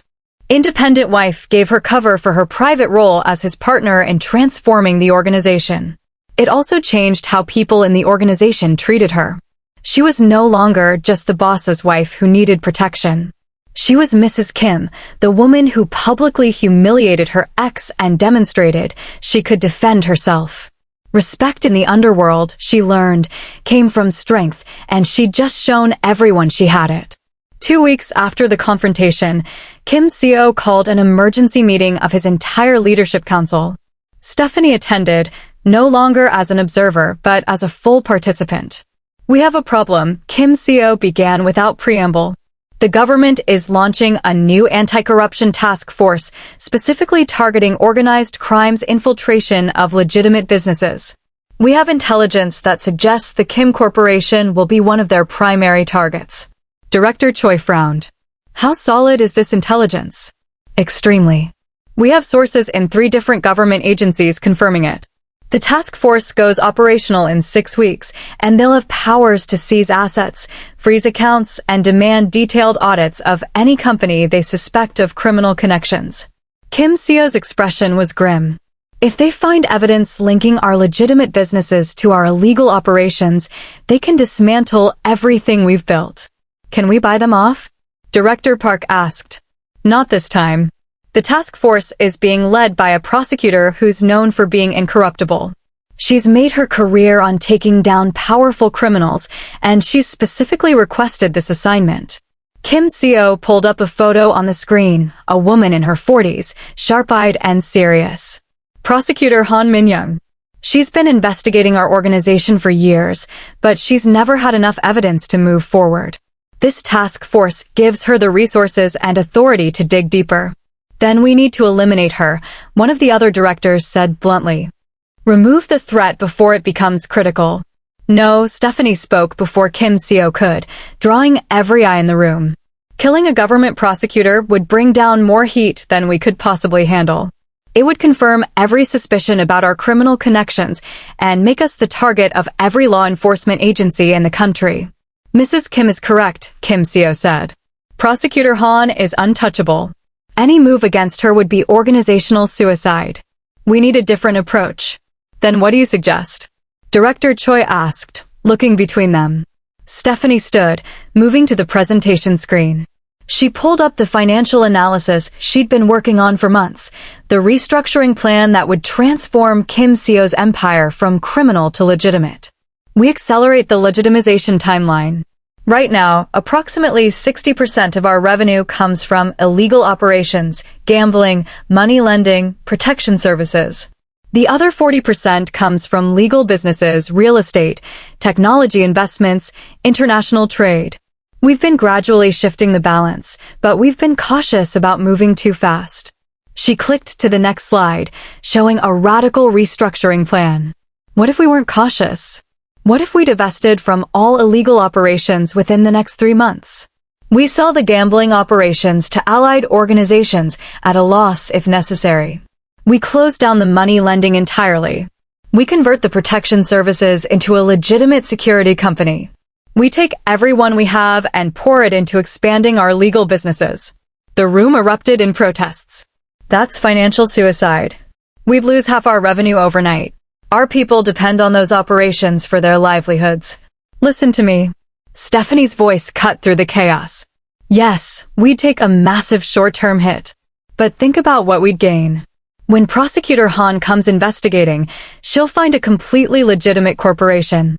independent wife gave her cover for her private role as his partner in transforming the organization. It also changed how people in the organization treated her. She was no longer just the boss's wife who needed protection. She was Mrs. Kim, the woman who publicly humiliated her ex and demonstrated she could defend herself. Respect in the underworld, she learned, came from strength, and she'd just shown everyone she had it. 2 weeks after the confrontation, Kim Seo called an emergency meeting of his entire leadership council. Stephanie attended, no longer as an observer, but as a full participant. "We have a problem," Kim Seo began without preamble. "The government is launching a new anti-corruption task force, specifically targeting organized crime's infiltration of legitimate businesses. We have intelligence that suggests the Kim Corporation will be one of their primary targets." Director Choi frowned. "How solid is this intelligence?" "Extremely. We have sources in 3 different government agencies confirming it. The task force goes operational in 6 weeks, and they'll have powers to seize assets, freeze accounts, and demand detailed audits of any company they suspect of criminal connections." Kim Seo's expression was grim. "If they find evidence linking our legitimate businesses to our illegal operations, they can dismantle everything we've built." "Can we buy them off?" Director Park asked. "Not this time. The task force is being led by a prosecutor who's known for being incorruptible. She's made her career on taking down powerful criminals, and she's specifically requested this assignment." Kim Seo pulled up a photo on the screen, a woman in her 40s, sharp-eyed and serious. "Prosecutor Han Min-young. She's been investigating our organization for years, but she's never had enough evidence to move forward. This task force gives her the resources and authority to dig deeper." "Then we need to eliminate her," one of the other directors said bluntly. "Remove the threat before it becomes critical." "No," Stephanie spoke before Kim Seo could, drawing every eye in the room. "Killing a government prosecutor would bring down more heat than we could possibly handle. It would confirm every suspicion about our criminal connections and make us the target of every law enforcement agency in the country." "Mrs. Kim is correct," Kim Seo said. "Prosecutor Han is untouchable. Any move against her would be organizational suicide. We need a different approach." "Then what do you suggest?" Director Choi asked, looking between them. Stephanie stood, moving to the presentation screen. She pulled up the financial analysis she'd been working on for months, the restructuring plan that would transform Kim Seo's empire from criminal to legitimate. "We accelerate the legitimization timeline. Right now, approximately 60% of our revenue comes from illegal operations, gambling, money lending, protection services. The other 40% comes from legal businesses, real estate, technology investments, international trade. We've been gradually shifting the balance, but we've been cautious about moving too fast." She clicked to the next slide, showing a radical restructuring plan. What if we weren't cautious? What if we divested from all illegal operations within the next 3 months? We sell the gambling operations to allied organizations at a loss if necessary. We close down the money lending entirely. We convert the protection services into a legitimate security company. We take everyone we have and pour it into expanding our legal businesses." The room erupted in protests. "That's financial suicide. We'd lose half our revenue overnight. Our people depend on those operations for their livelihoods. Listen to me." Stephanie's voice cut through the chaos. "Yes, we'd take a massive short-term hit. But think about what we'd gain. When Prosecutor Han comes investigating, she'll find a completely legitimate corporation.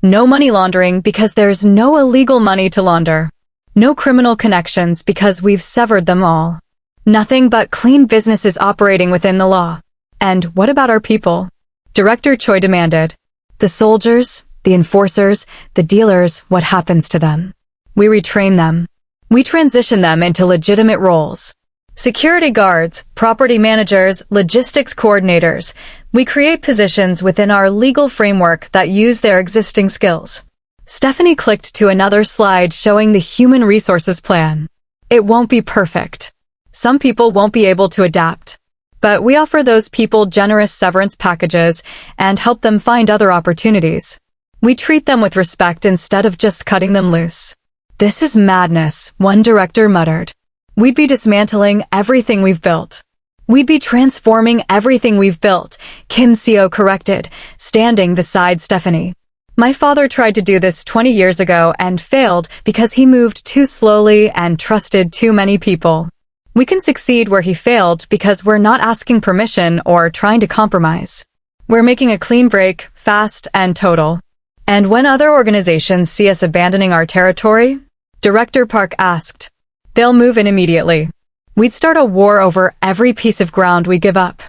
No money laundering because there's no illegal money to launder. No criminal connections because we've severed them all. Nothing but clean businesses operating within the law. And what about our people? Director Choi demanded. The soldiers, the enforcers, the dealers, what happens to them? We retrain them. We transition them into legitimate roles. Security guards, property managers, logistics coordinators. We create positions within our legal framework that use their existing skills. Stephanie clicked to another slide showing the human resources plan. It won't be perfect. Some people won't be able to adapt. But we offer those people generous severance packages and help them find other opportunities. We treat them with respect instead of just cutting them loose. This is madness, one director muttered. We'd be dismantling everything we've built. We'd be transforming everything we've built, Kim Seo corrected, standing beside Stephanie. My father tried to do this 20 years ago and failed because he moved too slowly and trusted too many people. We can succeed where he failed because we're not asking permission or trying to compromise. We're making a clean break, fast and total. And when other organizations see us abandoning our territory, Director Park asked, they'll move in immediately. We'd start a war over every piece of ground we give up.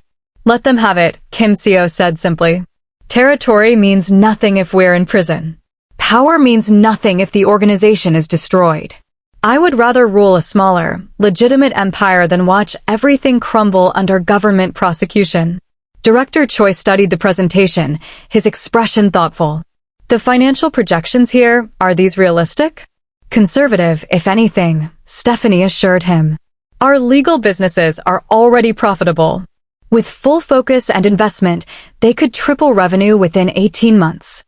Let them have it, Kim Seo said simply. Territory means nothing if we're in prison. Power means nothing if the organization is destroyed. I would rather rule a smaller, legitimate empire than watch everything crumble under government prosecution. Director Choi studied the presentation, his expression thoughtful. The financial projections here, are these realistic? Conservative, if anything, Stephanie assured him. Our legal businesses are already profitable. With full focus and investment, they could triple revenue within 18 months.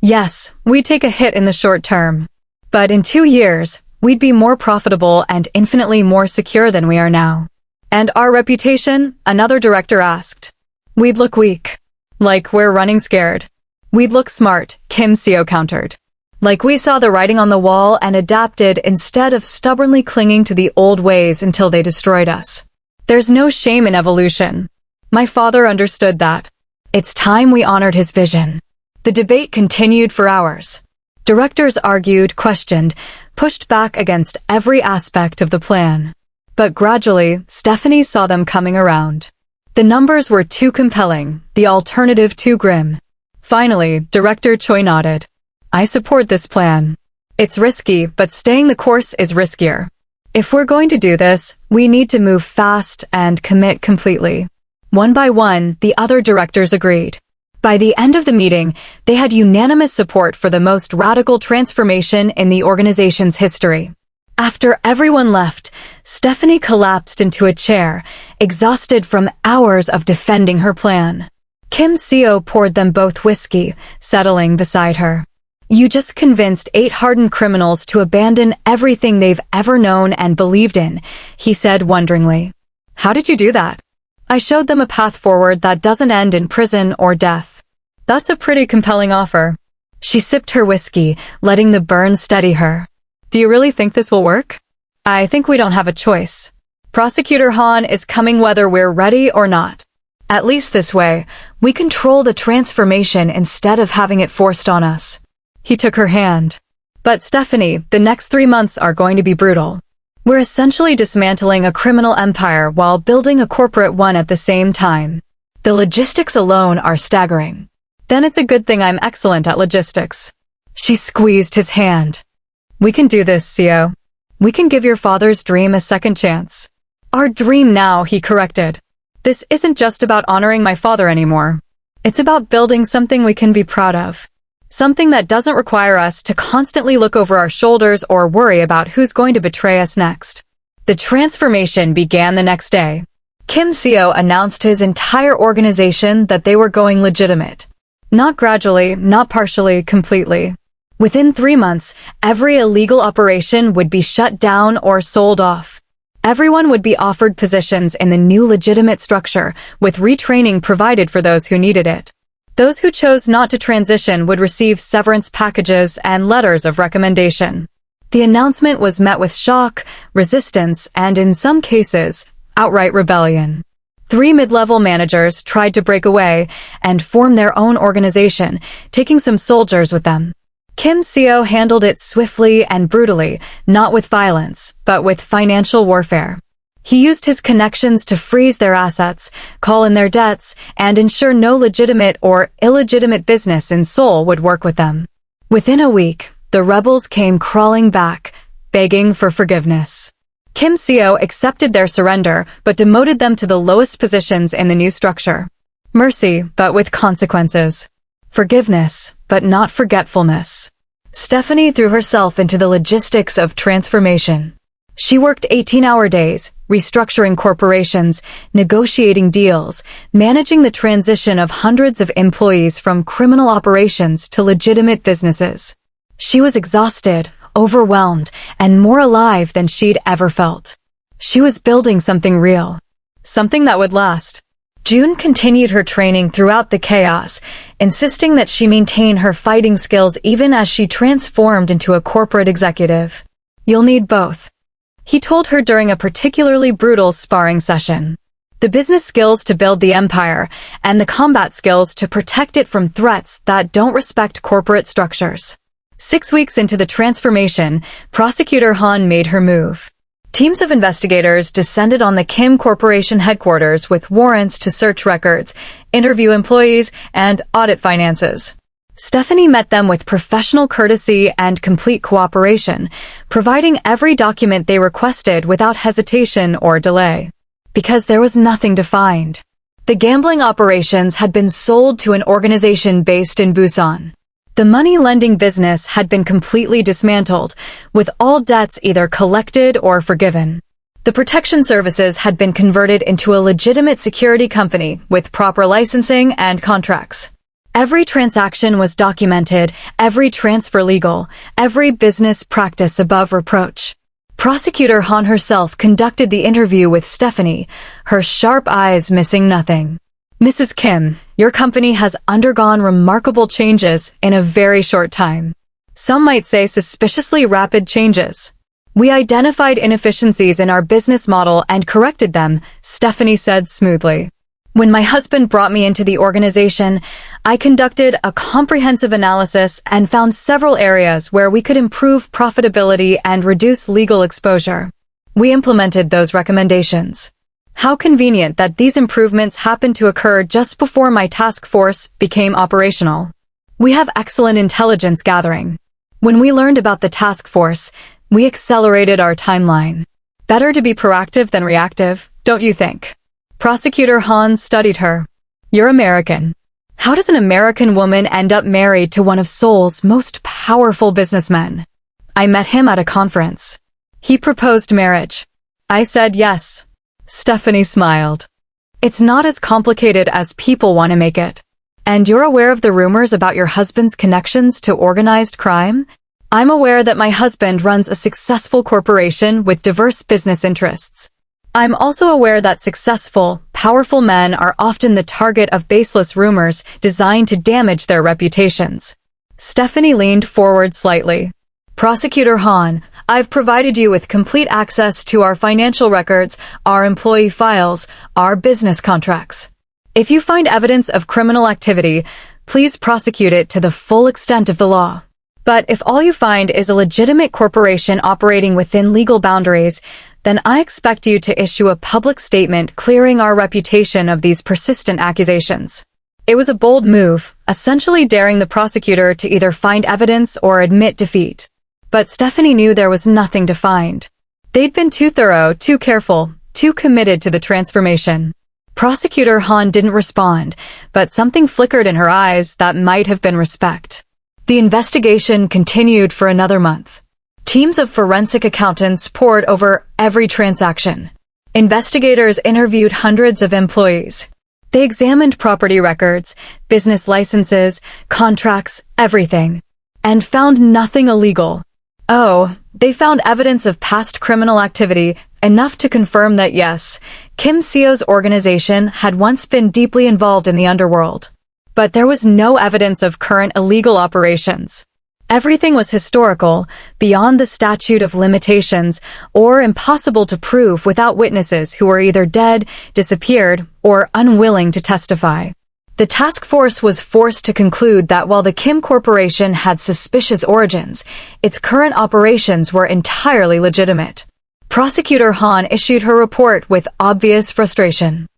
Yes, we'd take a hit in the short term. But in 2 years, we'd be more profitable and infinitely more secure than we are now. And our reputation? Another director asked. We'd look weak. Like we're running scared. We'd look smart, Kim Seo countered. Like we saw the writing on the wall and adapted instead of stubbornly clinging to the old ways until they destroyed us. There's no shame in evolution. My father understood that. It's time we honored his vision. The debate continued for hours. Directors argued, questioned, pushed back against every aspect of the plan. But gradually, Stephanie saw them coming around. The numbers were too compelling, the alternative too grim. Finally, Director Choi nodded. I support this plan. It's risky, but staying the course is riskier. If we're going to do this, we need to move fast and commit completely. One by one, the other directors agreed. By the end of the meeting, they had unanimous support for the most radical transformation in the organization's history. After everyone left, Stephanie collapsed into a chair, exhausted from hours of defending her plan. Kim Seo poured them both whiskey, settling beside her. You just convinced 8 hardened criminals to abandon everything they've ever known and believed in, he said wonderingly. How did you do that? I showed them a path forward that doesn't end in prison or death. That's a pretty compelling offer. She sipped her whiskey, letting the burn steady her. Do you really think this will work? I think we don't have a choice. Prosecutor Han is coming whether we're ready or not. At least this way, we control the transformation instead of having it forced on us. He took her hand. But Stephanie, the next 3 months are going to be brutal. We're essentially dismantling a criminal empire while building a corporate one at the same time. The logistics alone are staggering. Then it's a good thing I'm excellent at logistics. She squeezed his hand. We can do this, Seo. We can give your father's dream a second chance. Our dream now, he corrected. This isn't just about honoring my father anymore. It's about building something we can be proud of. Something that doesn't require us to constantly look over our shoulders or worry about who's going to betray us next. The transformation began the next day. Kim Seo announced to his entire organization that they were going legitimate. Not gradually, not partially, completely. Within 3 months, every illegal operation would be shut down or sold off. Everyone would be offered positions in the new legitimate structure, with retraining provided for those who needed it. Those who chose not to transition would receive severance packages and letters of recommendation. The announcement was met with shock, resistance, and in some cases, outright rebellion. 3 mid-level managers tried to break away and form their own organization, taking some soldiers with them. Kim Seo handled it swiftly and brutally, not with violence, but with financial warfare. He used his connections to freeze their assets, call in their debts, and ensure no legitimate or illegitimate business in Seoul would work with them. Within a week, the rebels came crawling back, begging for forgiveness. Kim Seo accepted their surrender, but demoted them to the lowest positions in the new structure. Mercy, but with consequences. Forgiveness, but not forgetfulness. Stephanie threw herself into the logistics of transformation. She worked 18-hour days, restructuring corporations, negotiating deals, managing the transition of hundreds of employees from criminal operations to legitimate businesses. She was exhausted, overwhelmed, and more alive than she'd ever felt. She was building something real. Something that would last. June continued her training throughout the chaos, insisting that she maintain her fighting skills even as she transformed into a corporate executive. "You'll need both," he told her during a particularly brutal sparring session. "The business skills to build the empire, and the combat skills to protect it from threats that don't respect corporate structures." 6 weeks into the transformation, Prosecutor Han made her move. Teams of investigators descended on the Kim Corporation headquarters with warrants to search records, interview employees, and audit finances. Stephanie met them with professional courtesy and complete cooperation, providing every document they requested without hesitation or delay. Because there was nothing to find. The gambling operations had been sold to an organization based in Busan. The money-lending business had been completely dismantled, with all debts either collected or forgiven. The protection services had been converted into a legitimate security company with proper licensing and contracts. Every transaction was documented, every transfer legal, every business practice above reproach. Prosecutor Han herself conducted the interview with Stephanie, her sharp eyes missing nothing. "Mrs. Kim, your company has undergone remarkable changes in a very short time. Some might say suspiciously rapid changes. We identified inefficiencies in our business model and corrected them," Stephanie said smoothly. "When my husband brought me into the organization, I conducted a comprehensive analysis and found several areas where we could improve profitability and reduce legal exposure. We implemented those recommendations. How convenient that these improvements happened to occur just before my task force became operational. We have excellent intelligence gathering. When we learned about the task force, we accelerated our timeline. Better to be proactive than reactive, don't you think?" Prosecutor Han studied her. "You're American. How does an American woman end up married to one of Seoul's most powerful businessmen? I met him at a conference. He proposed marriage. I said yes." Stephanie smiled. "It's not as complicated as people want to make it. And you're aware of the rumors about your husband's connections to organized crime? I'm aware that my husband runs a successful corporation with diverse business interests. I'm also aware that successful, powerful men are often the target of baseless rumors designed to damage their reputations." Stephanie leaned forward slightly. "Prosecutor Han, I've provided you with complete access to our financial records, our employee files, our business contracts. If you find evidence of criminal activity, please prosecute it to the full extent of the law. But if all you find is a legitimate corporation operating within legal boundaries, then I expect you to issue a public statement clearing our reputation of these persistent accusations." It was a bold move, essentially daring the prosecutor to either find evidence or admit defeat. But Stephanie knew there was nothing to find. They'd been too thorough, too careful, too committed to the transformation. Prosecutor Han didn't respond, but something flickered in her eyes that might have been respect. The investigation continued for another month. Teams of forensic accountants pored over every transaction. Investigators interviewed hundreds of employees. They examined property records, business licenses, contracts, everything, and found nothing illegal. Oh, they found evidence of past criminal activity, enough to confirm that yes, Kim Seo's organization had once been deeply involved in the underworld. But there was no evidence of current illegal operations. Everything was historical, beyond the statute of limitations, or impossible to prove without witnesses who were either dead, disappeared, or unwilling to testify. The task force was forced to conclude that while the Kim Corporation had suspicious origins, its current operations were entirely legitimate. Prosecutor Han issued her report with obvious frustration.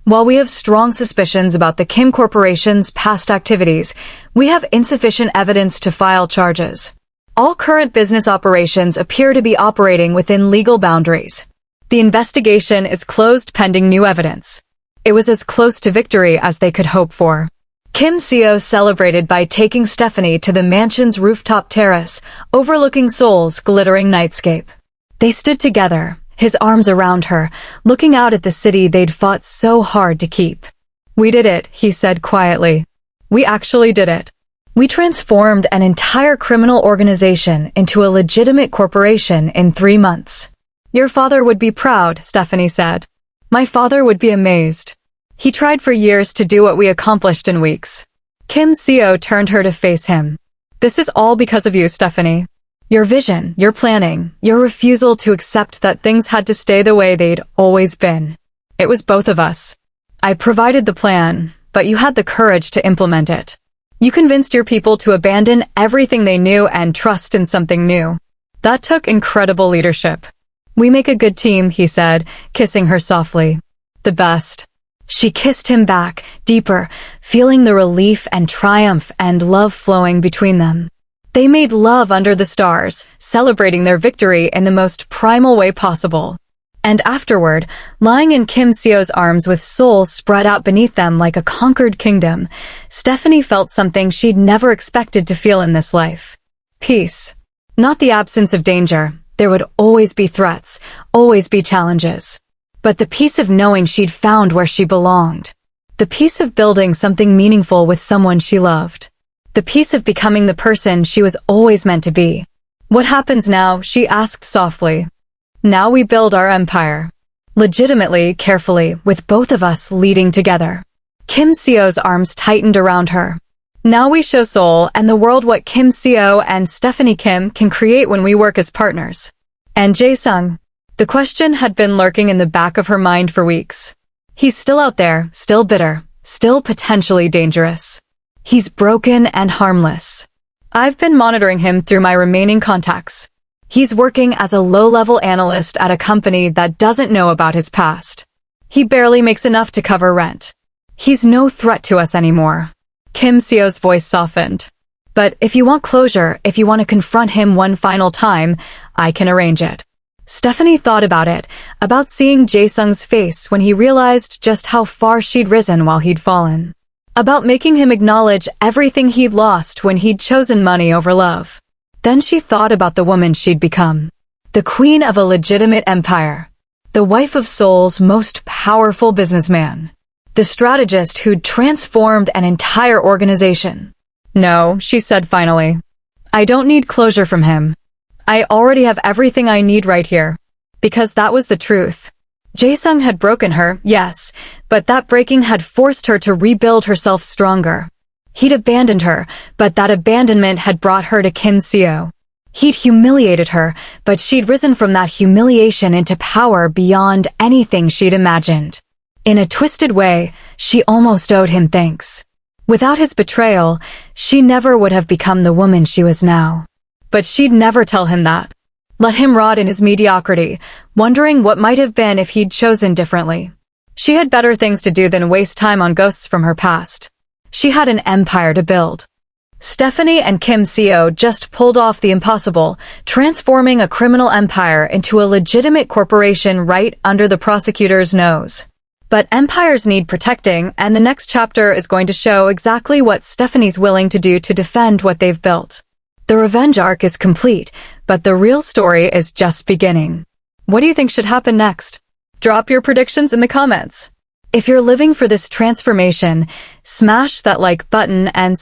While we have strong suspicions about the Kim Corporation's past activities, we have insufficient evidence to file charges. All current business operations appear to be operating within legal boundaries. The investigation is closed pending new evidence. It was as close to victory as they could hope for. Kim Seo celebrated by taking Stephanie to the mansion's rooftop terrace, overlooking Seoul's glittering nightscape. They stood together, his arms around her, looking out at the city they'd fought so hard to keep. "We did it," he said quietly. "We actually did it. We transformed an entire criminal organization into a legitimate corporation in 3 months." "Your father would be proud," Stephanie said. "My father would be amazed. He tried for years to do what we accomplished in weeks." Kim Seo turned her to face him. "This is all because of you, Stephanie. Your vision, your planning, your refusal to accept that things had to stay the way they'd always been. It was both of us. I provided the plan, but you had the courage to implement it. You convinced your people to abandon everything they knew and trust in something new. That took incredible leadership." "We make a good team," he said, kissing her softly. "The best." She kissed him back, deeper, feeling the relief and triumph and love flowing between them. They made love under the stars, celebrating their victory in the most primal way possible. And afterward, lying in Kim Seo's arms with Seoul spread out beneath them like a conquered kingdom, Stephanie felt something she'd never expected to feel in this life. Peace. Not the absence of danger. There would always be threats, always be challenges. But the peace of knowing she'd found where she belonged. The peace of building something meaningful with someone she loved. The peace of becoming the person she was always meant to be. "What happens now?" she asked softly. "Now we build our empire. Legitimately, carefully, with both of us leading together." Kim Seo's arms tightened around her. "Now we show Seoul and the world what Kim Seo and Stephanie Kim can create when we work as partners." "And Jae-sung?" The question had been lurking in the back of her mind for weeks. "He's still out there, still bitter, still potentially dangerous. He's broken and harmless. I've been monitoring him through my remaining contacts. He's working as a low-level analyst at a company that doesn't know about his past. He barely makes enough to cover rent. He's no threat to us anymore." Kim Seo's voice softened. "But if you want closure, if you want to confront him one final time, I can arrange it." Stephanie thought about it, about seeing Jae-sung's face when he realized just how far she'd risen while he'd fallen. About making him acknowledge everything he'd lost when he'd chosen money over love. Then she thought about the woman she'd become. The queen of a legitimate empire. The wife of Seoul's most powerful businessman. The strategist who'd transformed an entire organization. "No," she said finally. "I don't need closure from him. I already have everything I need right here." Because that was the truth. Jae-sung had broken her, yes, but that breaking had forced her to rebuild herself stronger. He'd abandoned her, but that abandonment had brought her to Kim Seo. He'd humiliated her, but she'd risen from that humiliation into power beyond anything she'd imagined. In a twisted way, she almost owed him thanks. Without his betrayal, she never would have become the woman she was now. But she'd never tell him that. Let him rot in his mediocrity, wondering what might have been if he'd chosen differently. She had better things to do than waste time on ghosts from her past. She had an empire to build. Stephanie and Kim Seo just pulled off the impossible, transforming a criminal empire into a legitimate corporation right under the prosecutor's nose. But empires need protecting, and the next chapter is going to show exactly what Stephanie's willing to do to defend what they've built. The revenge arc is complete, but the real story is just beginning. What do you think should happen next? Drop your predictions in the comments. If you're living for this transformation, smash that like button and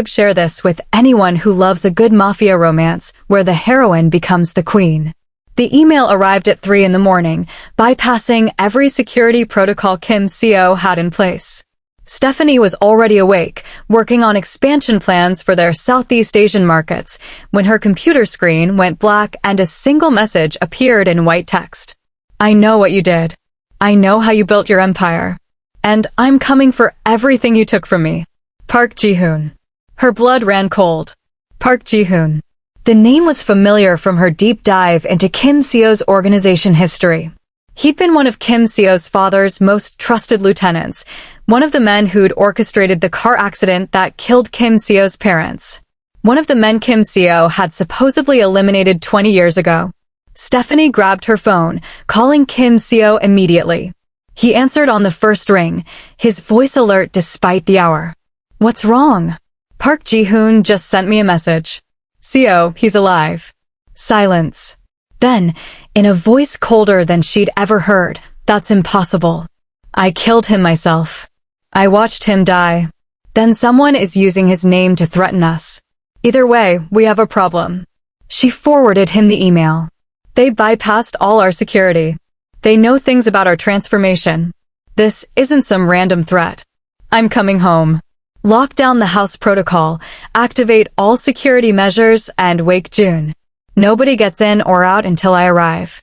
share this with anyone who loves a good mafia romance where the heroine becomes the queen. The email arrived at 3 in the morning, bypassing every security protocol Kim Seo had in place. Stephanie was already awake, working on expansion plans for their Southeast Asian markets, when her computer screen went black and a single message appeared in white text. I know what you did. I know how you built your empire. And I'm coming for everything you took from me. Park Ji-hoon. Her blood ran cold. Park Ji-hoon. The name was familiar from her deep dive into Kim Seo's organization history. He'd been one of Kim Seo's father's most trusted lieutenants, one of the men who'd orchestrated the car accident that killed Kim Seo's parents. One of the men Kim Seo had supposedly eliminated 20 years ago. Stephanie grabbed her phone, calling Kim Seo immediately. He answered on the first ring, his voice alert despite the hour. What's wrong? Park Ji-hoon just sent me a message. Seo, he's alive. Silence. Then, in a voice colder than she'd ever heard, that's impossible. I killed him myself. I watched him die. Then someone is using his name to threaten us. Either way, we have a problem. She forwarded him the email. They bypassed all our security. They know things about our transformation. This isn't some random threat. I'm coming home. Lock down the house protocol, activate all security measures, and wake June. Nobody gets in or out until I arrive.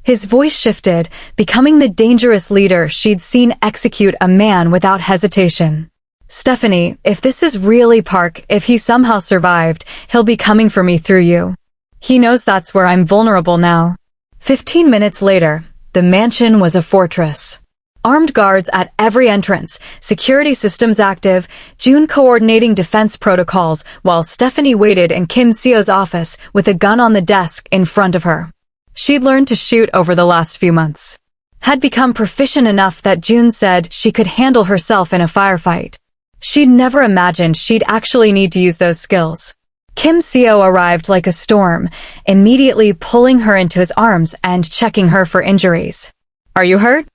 His voice shifted, becoming the dangerous leader she'd seen execute a man without hesitation. Stephanie, if this is really Park, if he somehow survived, he'll be coming for me through you. He knows that's where I'm vulnerable now. 15 minutes later, the mansion was a fortress. Armed guards at every entrance, security systems active, June coordinating defense protocols while Stephanie waited in Kim Seo's office with a gun on the desk in front of her. She'd learned to shoot over the last few months. Had become proficient enough that June said she could handle herself in a firefight. She'd never imagined she'd actually need to use those skills. Kim Seo arrived like a storm, immediately pulling her into his arms and checking her for injuries. Are you hurt?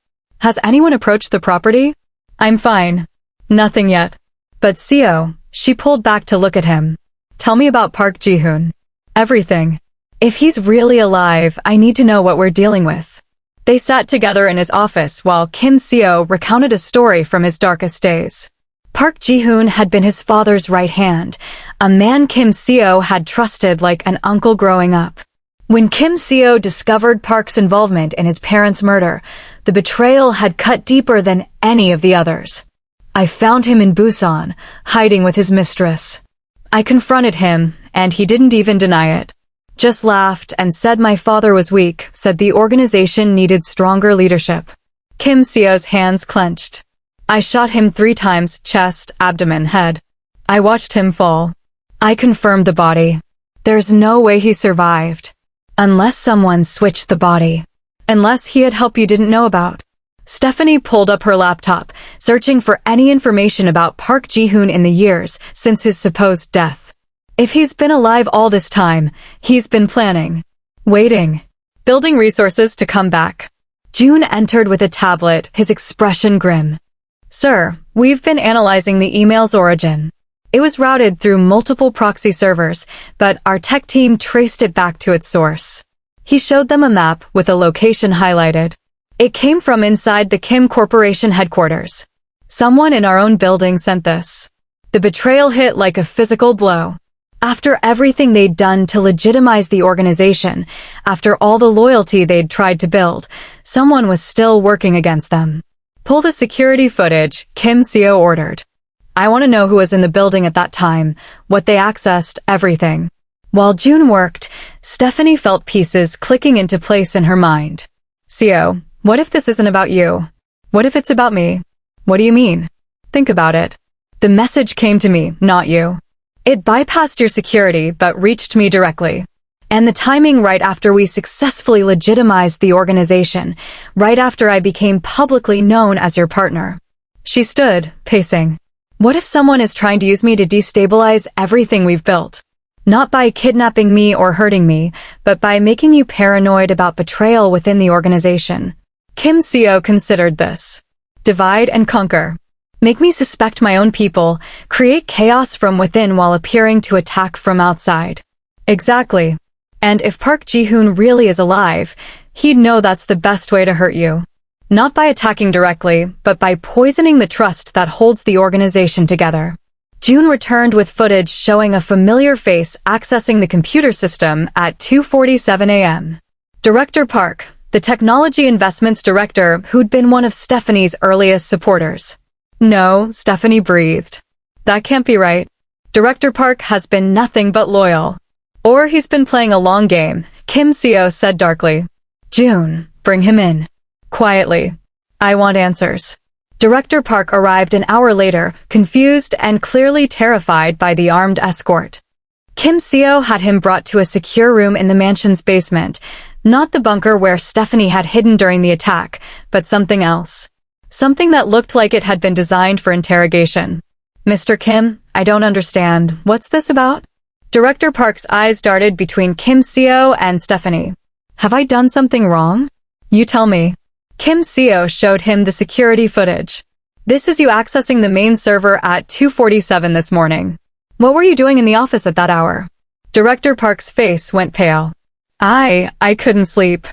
Has anyone approached the property? I'm fine. Nothing yet. But Seo, she pulled back to look at him. Tell me about Park Ji-hoon. Everything. If he's really alive, I need to know what we're dealing with. They sat together in his office while Kim Seo recounted a story from his darkest days. Park Ji-hoon had been his father's right hand, a man Kim Seo had trusted like an uncle growing up. When Kim Seo discovered Park's involvement in his parents' murder, the betrayal had cut deeper than any of the others. I found him in Busan, hiding with his mistress. I confronted him, and he didn't even deny it. Just laughed and said my father was weak, said the organization needed stronger leadership. Kim Seo's hands clenched. I shot him 3 times, chest, abdomen, head. I watched him fall. I confirmed the body. There's no way he survived. Unless someone switched the body. Unless he had help you didn't know about. Stephanie pulled up her laptop, searching for any information about Park Ji-hoon in the years since his supposed death. If he's been alive all this time, he's been planning. Waiting. Building resources to come back. June entered with a tablet, his expression grim. Sir, we've been analyzing the email's origin. It was routed through multiple proxy servers, but our tech team traced it back to its source. He showed them a map with a location highlighted. It came from inside the Kim Corporation headquarters. Someone in our own building sent this. The betrayal hit like a physical blow. After everything they'd done to legitimize the organization, after all the loyalty they'd tried to build, someone was still working against them. Pull the security footage, Kim Seo ordered. I want to know who was in the building at that time, what they accessed, everything. While June worked, Stephanie felt pieces clicking into place in her mind. Seo, what if this isn't about you? What if it's about me? What do you mean? Think about it. The message came to me, not you. It bypassed your security but reached me directly. And the timing right after we successfully legitimized the organization, right after I became publicly known as your partner. She stood, pacing. What if someone is trying to use me to destabilize everything we've built? Not by kidnapping me or hurting me, but by making you paranoid about betrayal within the organization. Kim Seo considered this. Divide and conquer. Make me suspect my own people, create chaos from within while appearing to attack from outside. Exactly. And if Park Ji-hoon really is alive, he'd know that's the best way to hurt you. Not by attacking directly, but by poisoning the trust that holds the organization together. June returned with footage showing a familiar face accessing the computer system at 2:47 a.m. Director Park, the technology investments director who'd been one of Stephanie's earliest supporters. No, Stephanie breathed. That can't be right. Director Park has been nothing but loyal. Or he's been playing a long game, Kim Seo said darkly. June, bring him in. Quietly. I want answers. Director Park arrived an hour later, confused and clearly terrified by the armed escort. Kim Seo had him brought to a secure room in the mansion's basement, not the bunker where Stephanie had hidden during the attack, but something else. Something that looked like it had been designed for interrogation. Mr. Kim, I don't understand. What's this about? Director Park's eyes darted between Kim Seo and Stephanie. Have I done something wrong? You tell me. Kim Seo showed him the security footage. This is you accessing the main server at 2:47 this morning. What were you doing in the office at that hour? Director Park's face went pale. I couldn't sleep.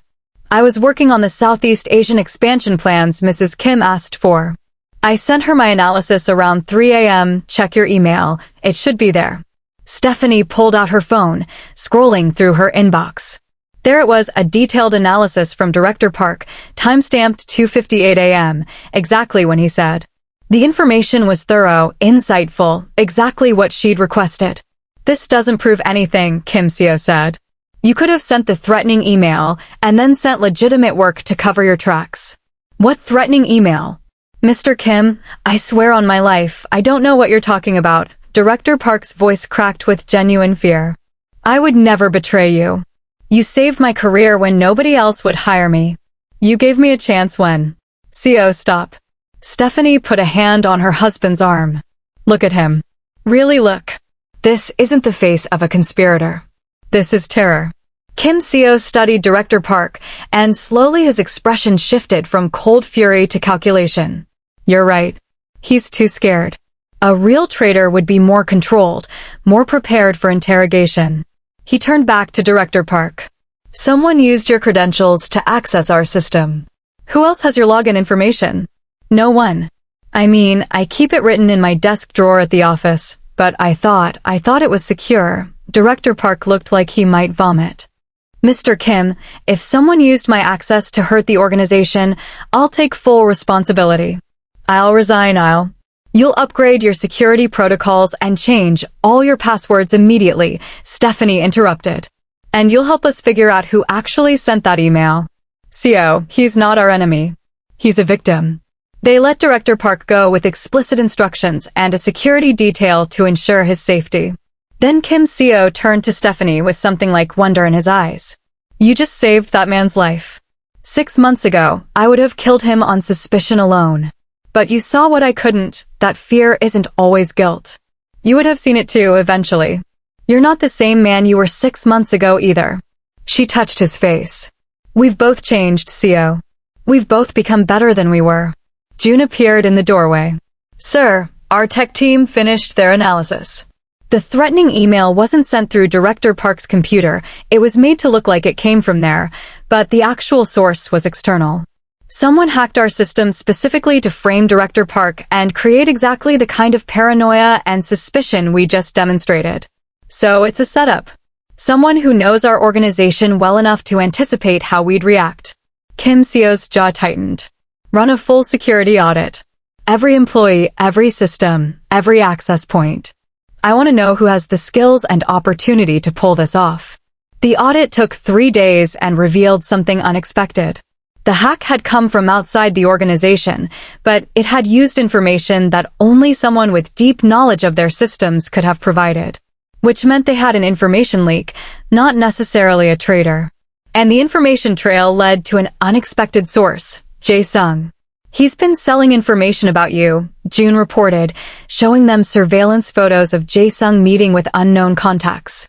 I was working on the Southeast Asian expansion plans Mrs. Kim asked for. I sent her my analysis around 3 a.m. Check your email. It should be there. Stephanie pulled out her phone, scrolling through her inbox. There it was, a detailed analysis from Director Park, time-stamped 2:58 a.m., exactly when he said. The information was thorough, insightful, exactly what she'd requested. This doesn't prove anything, Kim Seo said. You could have sent the threatening email and then sent legitimate work to cover your tracks. What threatening email? Mr. Kim, I swear on my life, I don't know what you're talking about. Director Park's voice cracked with genuine fear. I would never betray you. You saved my career when nobody else would hire me. You gave me a chance when... Seo, stop. Stephanie put a hand on her husband's arm. Look at him. Really look. This isn't the face of a conspirator. This is terror. Kim Seo studied Director Park, and slowly his expression shifted from cold fury to calculation. You're right. He's too scared. A real traitor would be more controlled, more prepared for interrogation. He turned back to Director Park. Someone used your credentials to access our system. Who else has your login information? No one. I mean, I keep it written in my desk drawer at the office, but I thought it was secure. Director Park looked like he might vomit. Mr. Kim, if someone used my access to hurt the organization, I'll take full responsibility. I'll resign. You'll upgrade your security protocols and change all your passwords immediately, Stephanie interrupted. And you'll help us figure out who actually sent that email. Seo, he's not our enemy. He's a victim. They let Director Park go with explicit instructions and a security detail to ensure his safety. Then Kim Seo turned to Stephanie with something like wonder in his eyes. You just saved that man's life. 6 months ago, I would have killed him on suspicion alone. But you saw what I couldn't, that fear isn't always guilt. You would have seen it too, eventually. You're not the same man you were 6 months ago either. She touched his face. We've both changed, Seo. We've both become better than we were. June appeared in the doorway. Sir, our tech team finished their analysis. The threatening email wasn't sent through Director Park's computer. It was made to look like it came from there, but the actual source was external. Someone hacked our system specifically to frame Director Park and create exactly the kind of paranoia and suspicion we just demonstrated. So it's a setup. Someone who knows our organization well enough to anticipate how we'd react. Kim Seo's jaw tightened. Run a full security audit. Every employee, every system, every access point. I want to know who has the skills and opportunity to pull this off. The audit took 3 days and revealed something unexpected. The hack had come from outside the organization, but it had used information that only someone with deep knowledge of their systems could have provided. Which meant they had an information leak, not necessarily a traitor. And the information trail led to an unexpected source, Jae-sung. He's been selling information about you, June reported, showing them surveillance photos of Jae-sung meeting with unknown contacts.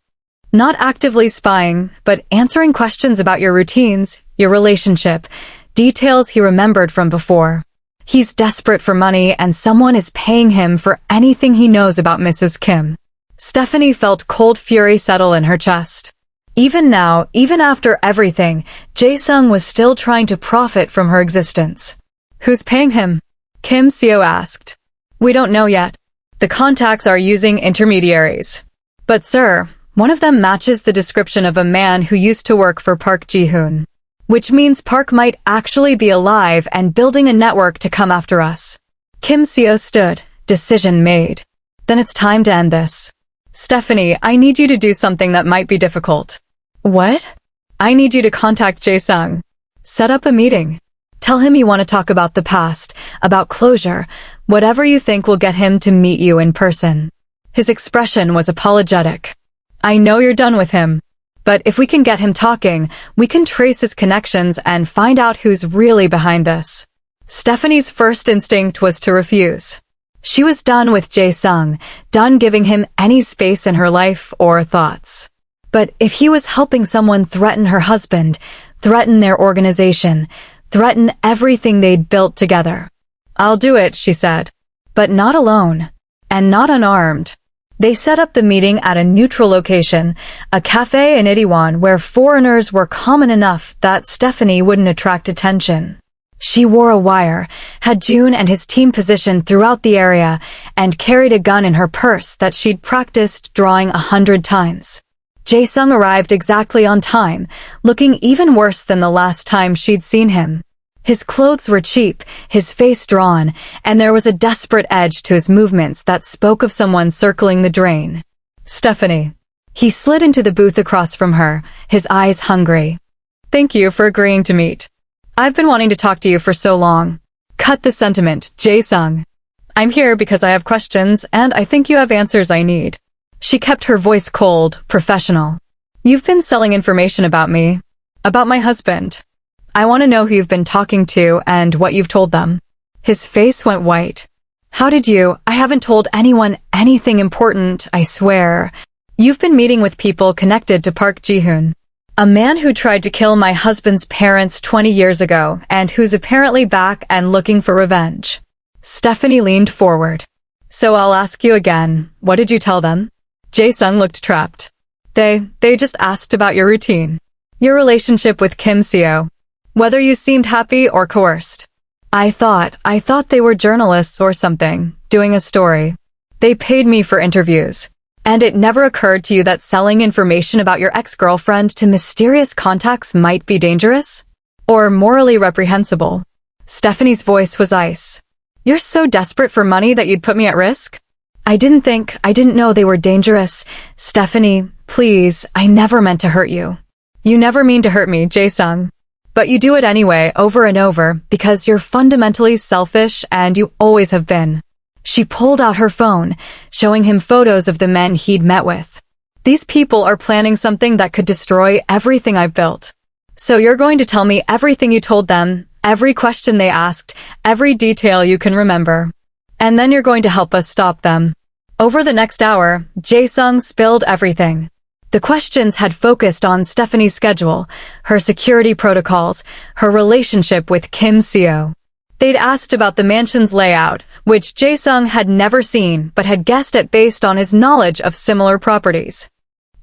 Not actively spying, but answering questions about your routines, your relationship, details he remembered from before. He's desperate for money and someone is paying him for anything he knows about Mrs. Kim. Stephanie felt cold fury settle in her chest. Even now, even after everything, Jae-sung was still trying to profit from her existence. Who's paying him? Kim Seo asked. We don't know yet. The contacts are using intermediaries. But sir, one of them matches the description of a man who used to work for Park Ji-hoon. Which means Park might actually be alive and building a network to come after us. Kim Seo stood, decision made. Then it's time to end this. Stephanie, I need you to do something that might be difficult. What? I need you to contact Jae-sung. Set up a meeting. Tell him you want to talk about the past, about closure, whatever you think will get him to meet you in person. His expression was apologetic. I know you're done with him. But if we can get him talking, we can trace his connections and find out who's really behind this. Stephanie's first instinct was to refuse. She was done with Jae-sung, done giving him any space in her life or thoughts. But if he was helping someone threaten her husband, threaten their organization, threaten everything they'd built together. I'll do it, she said. But not alone. And not unarmed. They set up the meeting at a neutral location, a cafe in Itaewon where foreigners were common enough that Stephanie wouldn't attract attention. She wore a wire, had June and his team positioned throughout the area, and carried a gun in her purse that she'd practiced drawing 100 times. Jae-sung arrived exactly on time, looking even worse than the last time she'd seen him. His clothes were cheap, his face drawn, and there was a desperate edge to his movements that spoke of someone circling the drain. Stephanie. He slid into the booth across from her, his eyes hungry. Thank you for agreeing to meet. I've been wanting to talk to you for so long. Cut the sentiment, Jae-sung. I'm here because I have questions, and I think you have answers I need. She kept her voice cold, professional. You've been selling information about me. About my husband. I want to know who you've been talking to and what you've told them. His face went white. How did you? I haven't told anyone anything important, I swear. You've been meeting with people connected to Park Ji-hoon. A man who tried to kill my husband's parents 20 years ago and who's apparently back and looking for revenge. Stephanie leaned forward. So I'll ask you again, what did you tell them? Jae-sung looked trapped. They just asked about your routine. Your relationship with Kim Seo. Whether you seemed happy or coerced. I thought they were journalists or something, doing a story. They paid me for interviews. And it never occurred to you that selling information about your ex-girlfriend to mysterious contacts might be dangerous? Or morally reprehensible? Stephanie's voice was ice. You're so desperate for money that you'd put me at risk? I didn't know they were dangerous. Stephanie, please, I never meant to hurt you. You never mean to hurt me, Jae-sung. But you do it anyway, over and over, because you're fundamentally selfish and you always have been. She pulled out her phone, showing him photos of the men he'd met with. These people are planning something that could destroy everything I've built. So you're going to tell me everything you told them, every question they asked, every detail you can remember. And then you're going to help us stop them. Over the next hour, Jae-sung spilled everything. The questions had focused on Stephanie's schedule, her security protocols, her relationship with Kim Seo. They'd asked about the mansion's layout, which Jae-sung had never seen but had guessed at based on his knowledge of similar properties.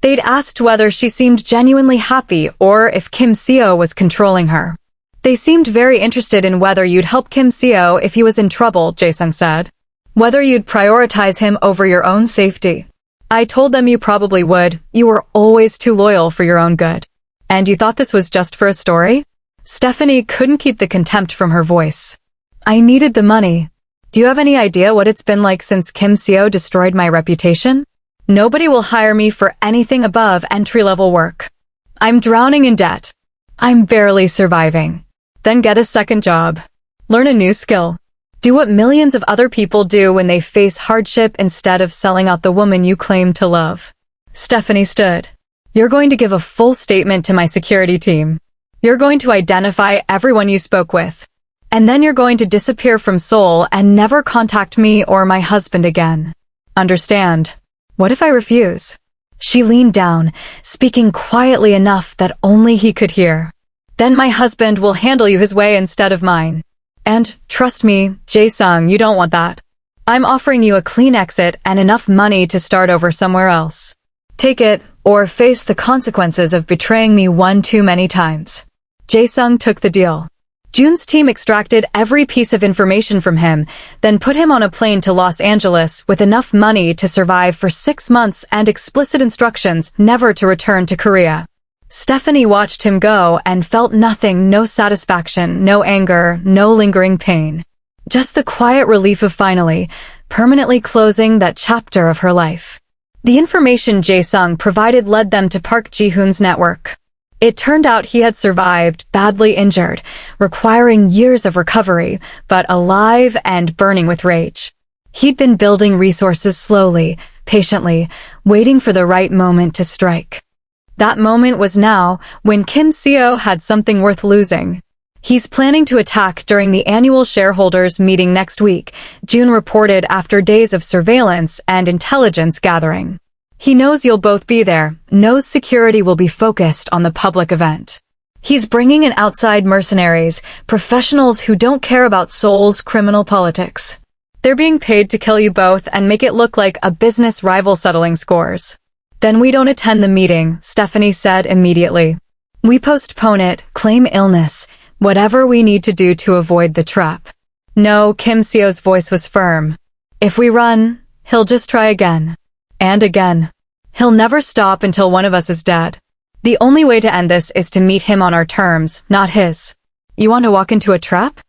They'd asked whether she seemed genuinely happy or if Kim Seo was controlling her. They seemed very interested in whether you'd help Kim Seo if he was in trouble, Jae-sung said. Whether you'd prioritize him over your own safety. I told them you probably would. You were always too loyal for your own good. And you thought this was just for a story? Stephanie couldn't keep the contempt from her voice. I needed the money. Do you have any idea what it's been like since Kim Seo destroyed my reputation? Nobody will hire me for anything above entry-level work. I'm drowning in debt. I'm barely surviving. Then get a second job. Learn a new skill. Do what millions of other people do when they face hardship instead of selling out the woman you claim to love. Stephanie stood. You're going to give a full statement to my security team. You're going to identify everyone you spoke with. And then you're going to disappear from Seoul and never contact me or my husband again. Understand? What if I refuse? She leaned down, speaking quietly enough that only he could hear. Then my husband will handle you his way instead of mine. And, trust me, Jae-sung, you don't want that. I'm offering you a clean exit and enough money to start over somewhere else. Take it, or face the consequences of betraying me one too many times. Jae-sung took the deal. Jun's team extracted every piece of information from him, then put him on a plane to Los Angeles with enough money to survive for 6 months and explicit instructions never to return to Korea. Stephanie watched him go and felt nothing, no satisfaction, no anger, no lingering pain. Just the quiet relief of finally, permanently closing that chapter of her life. The information Jae-sung provided led them to Park Ji-hoon's network. It turned out he had survived, badly injured, requiring years of recovery, but alive and burning with rage. He'd been building resources slowly, patiently, waiting for the right moment to strike. That moment was now, when Kim Seo had something worth losing. He's planning to attack during the annual shareholders meeting next week, Jun reported after days of surveillance and intelligence gathering. He knows you'll both be there, knows security will be focused on the public event. He's bringing in outside mercenaries, professionals who don't care about Seoul's criminal politics. They're being paid to kill you both and make it look like a business rival settling scores. Then we don't attend the meeting, Stephanie said immediately. We postpone it, claim illness, whatever we need to do to avoid the trap. No, Kim Seo's voice was firm. If we run, he'll just try again. And again. He'll never stop until one of us is dead. The only way to end this is to meet him on our terms, not his. You want to walk into a trap?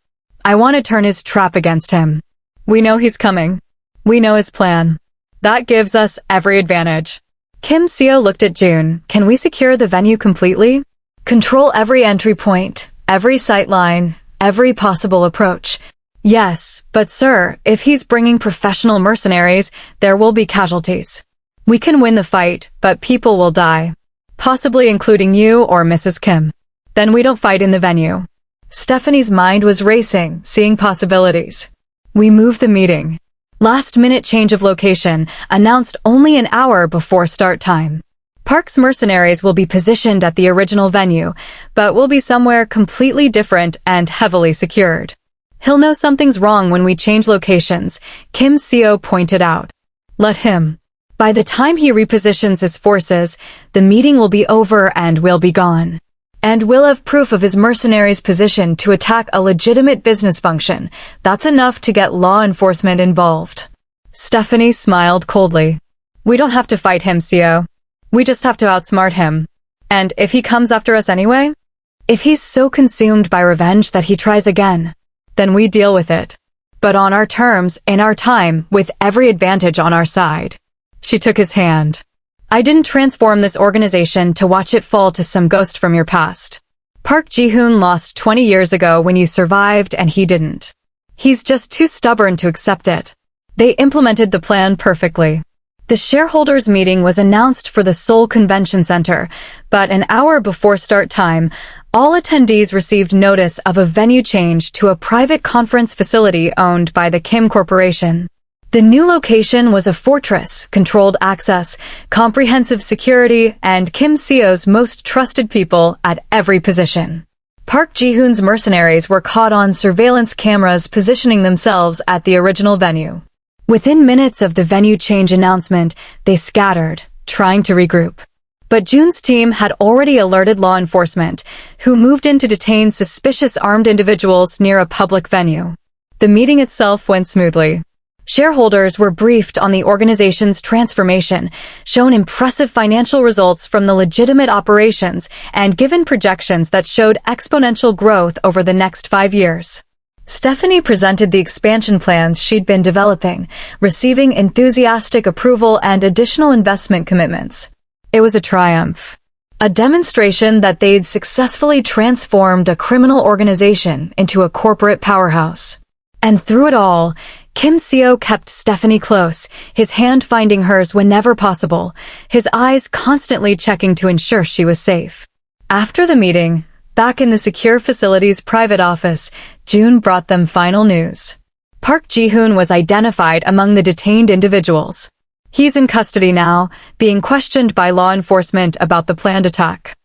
I want to turn his trap against him. We know he's coming. We know his plan. That gives us every advantage. Kim Seo looked at Jun. Can we secure the venue completely? Control every entry point, every sight line, every possible approach. Yes, but sir, if he's bringing professional mercenaries, there will be casualties. We can win the fight, but people will die. Possibly including you or Mrs. Kim. Then we don't fight in the venue. Stephanie's mind was racing, seeing possibilities. We move the meeting. Last-minute change of location, announced only an hour before start time. Park's mercenaries will be positioned at the original venue, but will be somewhere completely different and heavily secured. He'll know something's wrong when we change locations, Kim Seo pointed out. Let him. By the time he repositions his forces, the meeting will be over and we'll be gone. And we'll have proof of his mercenaries' position to attack a legitimate business function. That's enough to get law enforcement involved. Stephanie smiled coldly. We don't have to fight him, Seo. We just have to outsmart him. And if he comes after us anyway? If he's so consumed by revenge that he tries again, then we deal with it. But on our terms, in our time, with every advantage on our side. She took his hand. I didn't transform this organization to watch it fall to some ghost from your past. Park Ji-hoon lost 20 years ago when you survived and he didn't. He's just too stubborn to accept it. They implemented the plan perfectly. The shareholders meeting was announced for the Seoul Convention Center, but an hour before start time, all attendees received notice of a venue change to a private conference facility owned by the Kim Corporation. The new location was a fortress, controlled access, comprehensive security, and Kim Seo's most trusted people at every position. Park Ji-hoon's mercenaries were caught on surveillance cameras positioning themselves at the original venue. Within minutes of the venue change announcement, they scattered, trying to regroup. But Jun's team had already alerted law enforcement, who moved in to detain suspicious armed individuals near a public venue. The meeting itself went smoothly. Shareholders were briefed on the organization's transformation, shown impressive financial results from the legitimate operations, and given projections that showed exponential growth over the next 5 years. Stephanie presented the expansion plans she'd been developing, receiving enthusiastic approval and additional investment commitments. It was a triumph. A demonstration that they'd successfully transformed a criminal organization into a corporate powerhouse. And through it all, Kim Seo kept Stephanie close, his hand finding hers whenever possible, his eyes constantly checking to ensure she was safe. After the meeting, back in the secure facility's private office, Jun brought them final news. Park Ji-hoon was identified among the detained individuals. He's in custody now, being questioned by law enforcement about the planned attack.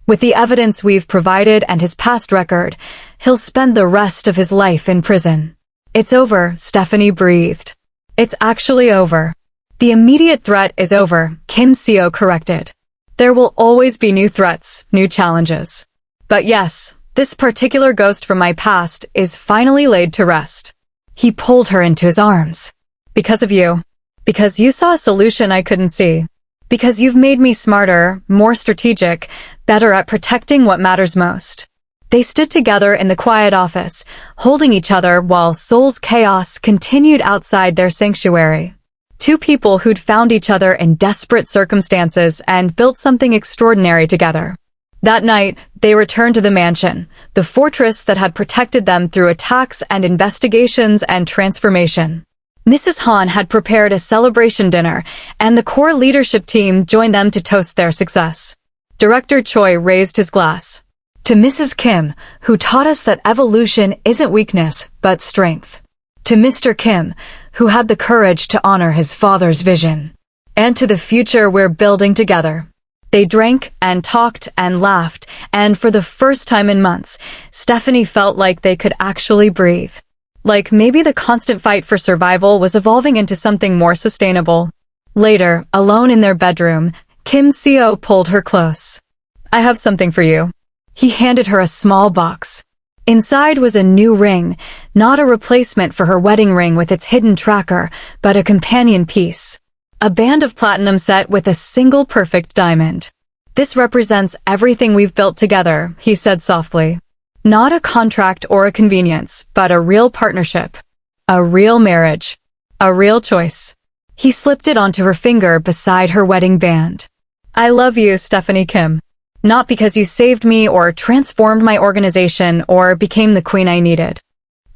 With the evidence we've provided and his past record, he'll spend the rest of his life in prison. It's over, Stephanie breathed. It's actually over. The immediate threat is over, Kim Seo corrected. There will always be new threats, new challenges. But yes, this particular ghost from my past is finally laid to rest. He pulled her into his arms. Because of you. Because you saw a solution I couldn't see. Because you've made me smarter, more strategic, better at protecting what matters most. They stood together in the quiet office, holding each other while Seoul's chaos continued outside their sanctuary. Two people who'd found each other in desperate circumstances and built something extraordinary together. That night, they returned to the mansion, the fortress that had protected them through attacks and investigations and transformation. Mrs. Han had prepared a celebration dinner, and the core leadership team joined them to toast their success. Director Choi raised his glass. To Mrs. Kim, who taught us that evolution isn't weakness, but strength. To Mr. Kim, who had the courage to honor his father's vision. And to the future we're building together. They drank and talked and laughed, and for the first time in months, Stephanie felt like they could actually breathe. Like maybe the constant fight for survival was evolving into something more sustainable. Later, alone in their bedroom, Kim Seo pulled her close. I have something for you. He handed her a small box. Inside was a new ring, not a replacement for her wedding ring with its hidden tracker, but a companion piece. A band of platinum set with a single perfect diamond. This represents everything we've built together, he said softly. Not a contract or a convenience, but a real partnership. A real marriage. A real choice. He slipped it onto her finger beside her wedding band. I love you, Stephanie Kim. Not because you saved me or transformed my organization or became the queen I needed.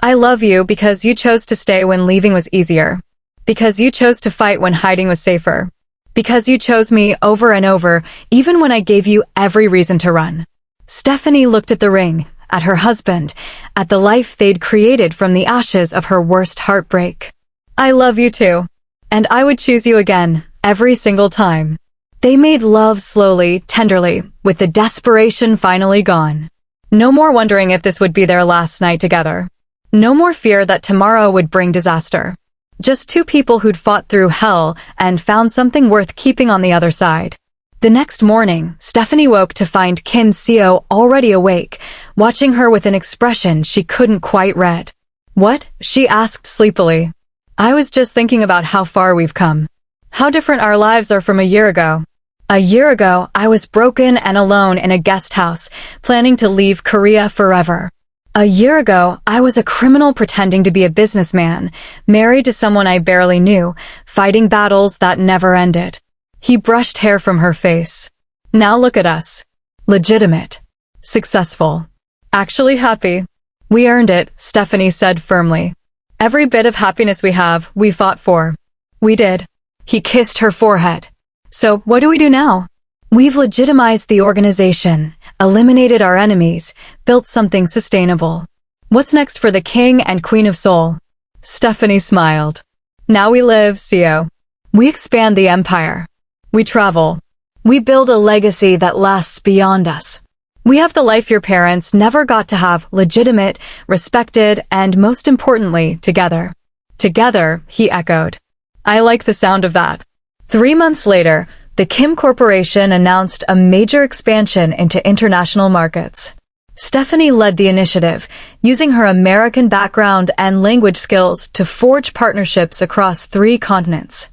I love you because you chose to stay when leaving was easier. Because you chose to fight when hiding was safer. Because you chose me over and over, even when I gave you every reason to run. Stephanie looked at the ring, at her husband, at the life they'd created from the ashes of her worst heartbreak. I love you too. And I would choose you again, every single time. They made love slowly, tenderly, with the desperation finally gone. No more wondering if this would be their last night together. No more fear that tomorrow would bring disaster. Just two people who'd fought through hell and found something worth keeping on the other side. The next morning, Stephanie woke to find Kim Seo already awake, watching her with an expression she couldn't quite read. What? She asked sleepily. I was just thinking about how far we've come. How different our lives are from a year ago. A year ago, I was broken and alone in a guest house, planning to leave Korea forever. A year ago, I was a criminal pretending to be a businessman, married to someone I barely knew, fighting battles that never ended. He brushed hair from her face. Now look at us. Legitimate. Successful. Actually happy. We earned it, Stephanie said firmly. Every bit of happiness we have, we fought for. We did. He kissed her forehead. So, what do we do now? We've legitimized the organization, eliminated our enemies, built something sustainable. What's next for the King and Queen of Seoul? Stephanie smiled. Now we live, Seo. We expand the empire. We travel. We build a legacy that lasts beyond us. We have the life your parents never got to have, legitimate, respected, and most importantly, together. Together, he echoed. I like the sound of that. 3 months later, the Kim Corporation announced a major expansion into international markets. Stephanie led the initiative, using her American background and language skills to forge partnerships across 3 continents.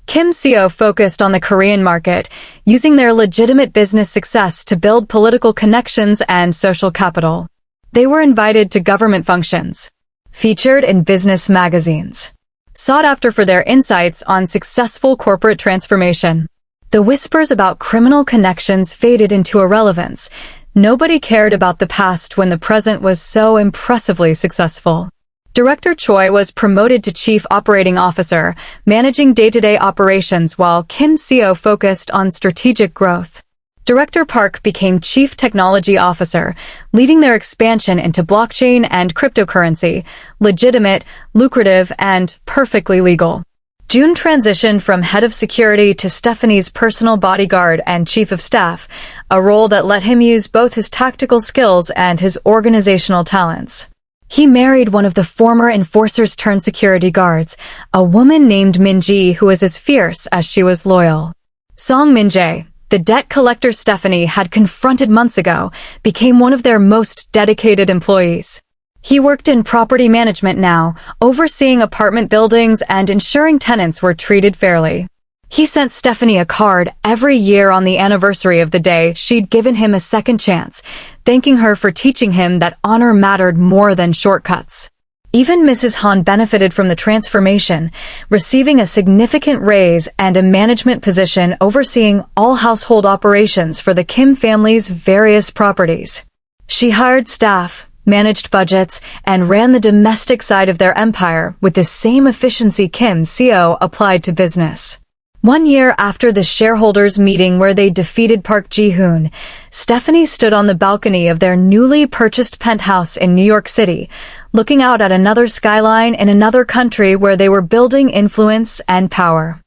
Kim Seo focused on the Korean market, using their legitimate business success to build political connections and social capital. They were invited to government functions, featured in business magazines, sought after for their insights on successful corporate transformation. The whispers about criminal connections faded into irrelevance. Nobody cared about the past when the present was so impressively successful. Director Choi was promoted to Chief Operating Officer, managing day-to-day operations while Kim Seo focused on strategic growth. Director Park became Chief Technology Officer, leading their expansion into blockchain and cryptocurrency, legitimate, lucrative, and perfectly legal. Jun transitioned from Head of Security to Stephanie's personal bodyguard and Chief of Staff, a role that let him use both his tactical skills and his organizational talents. He married one of the former enforcers turned security guards, a woman named Min-ji who was as fierce as she was loyal. Song Min-jae, the debt collector Stephanie had confronted months ago, became one of their most dedicated employees. He worked in property management now, overseeing apartment buildings and ensuring tenants were treated fairly. He sent Stephanie a card every year on the anniversary of the day she'd given him a second chance, thanking her for teaching him that honor mattered more than shortcuts. Even Mrs. Han benefited from the transformation, receiving a significant raise and a management position overseeing all household operations for the Kim family's various properties. She hired staff, managed budgets, and ran the domestic side of their empire with the same efficiency Kim Seo applied to business. 1 year after the shareholders' meeting where they defeated Park Ji-hoon, Stephanie stood on the balcony of their newly purchased penthouse in New York City, looking out at another skyline in another country where they were building influence and power.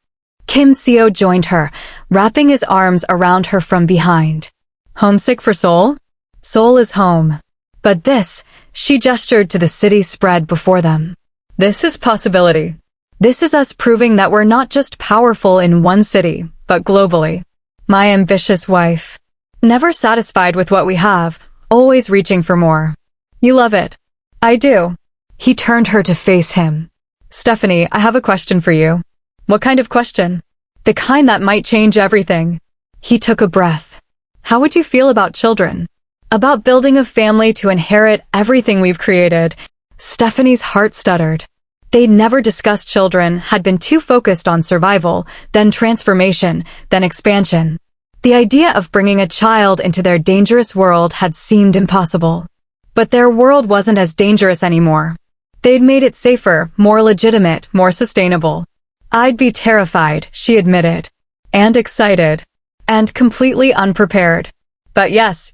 Kim Seo joined her, wrapping his arms around her from behind. Homesick for Seoul? Seoul is home. But this, she gestured to the city spread before them. This is possibility. This is us proving that we're not just powerful in one city, but globally. My ambitious wife. Never satisfied with what we have, always reaching for more. You love it. I do. He turned her to face him. Stephanie, I have a question for you. What kind of question? The kind that might change everything. He took a breath. How would you feel about children? About building a family to inherit everything we've created? Stephanie's heart stuttered. They'd never discussed children, had been too focused on survival, then transformation, then expansion. The idea of bringing a child into their dangerous world had seemed impossible. But their world wasn't as dangerous anymore. They'd made it safer, more legitimate, more sustainable. I'd be terrified, she admitted. And excited. And completely unprepared. But yes,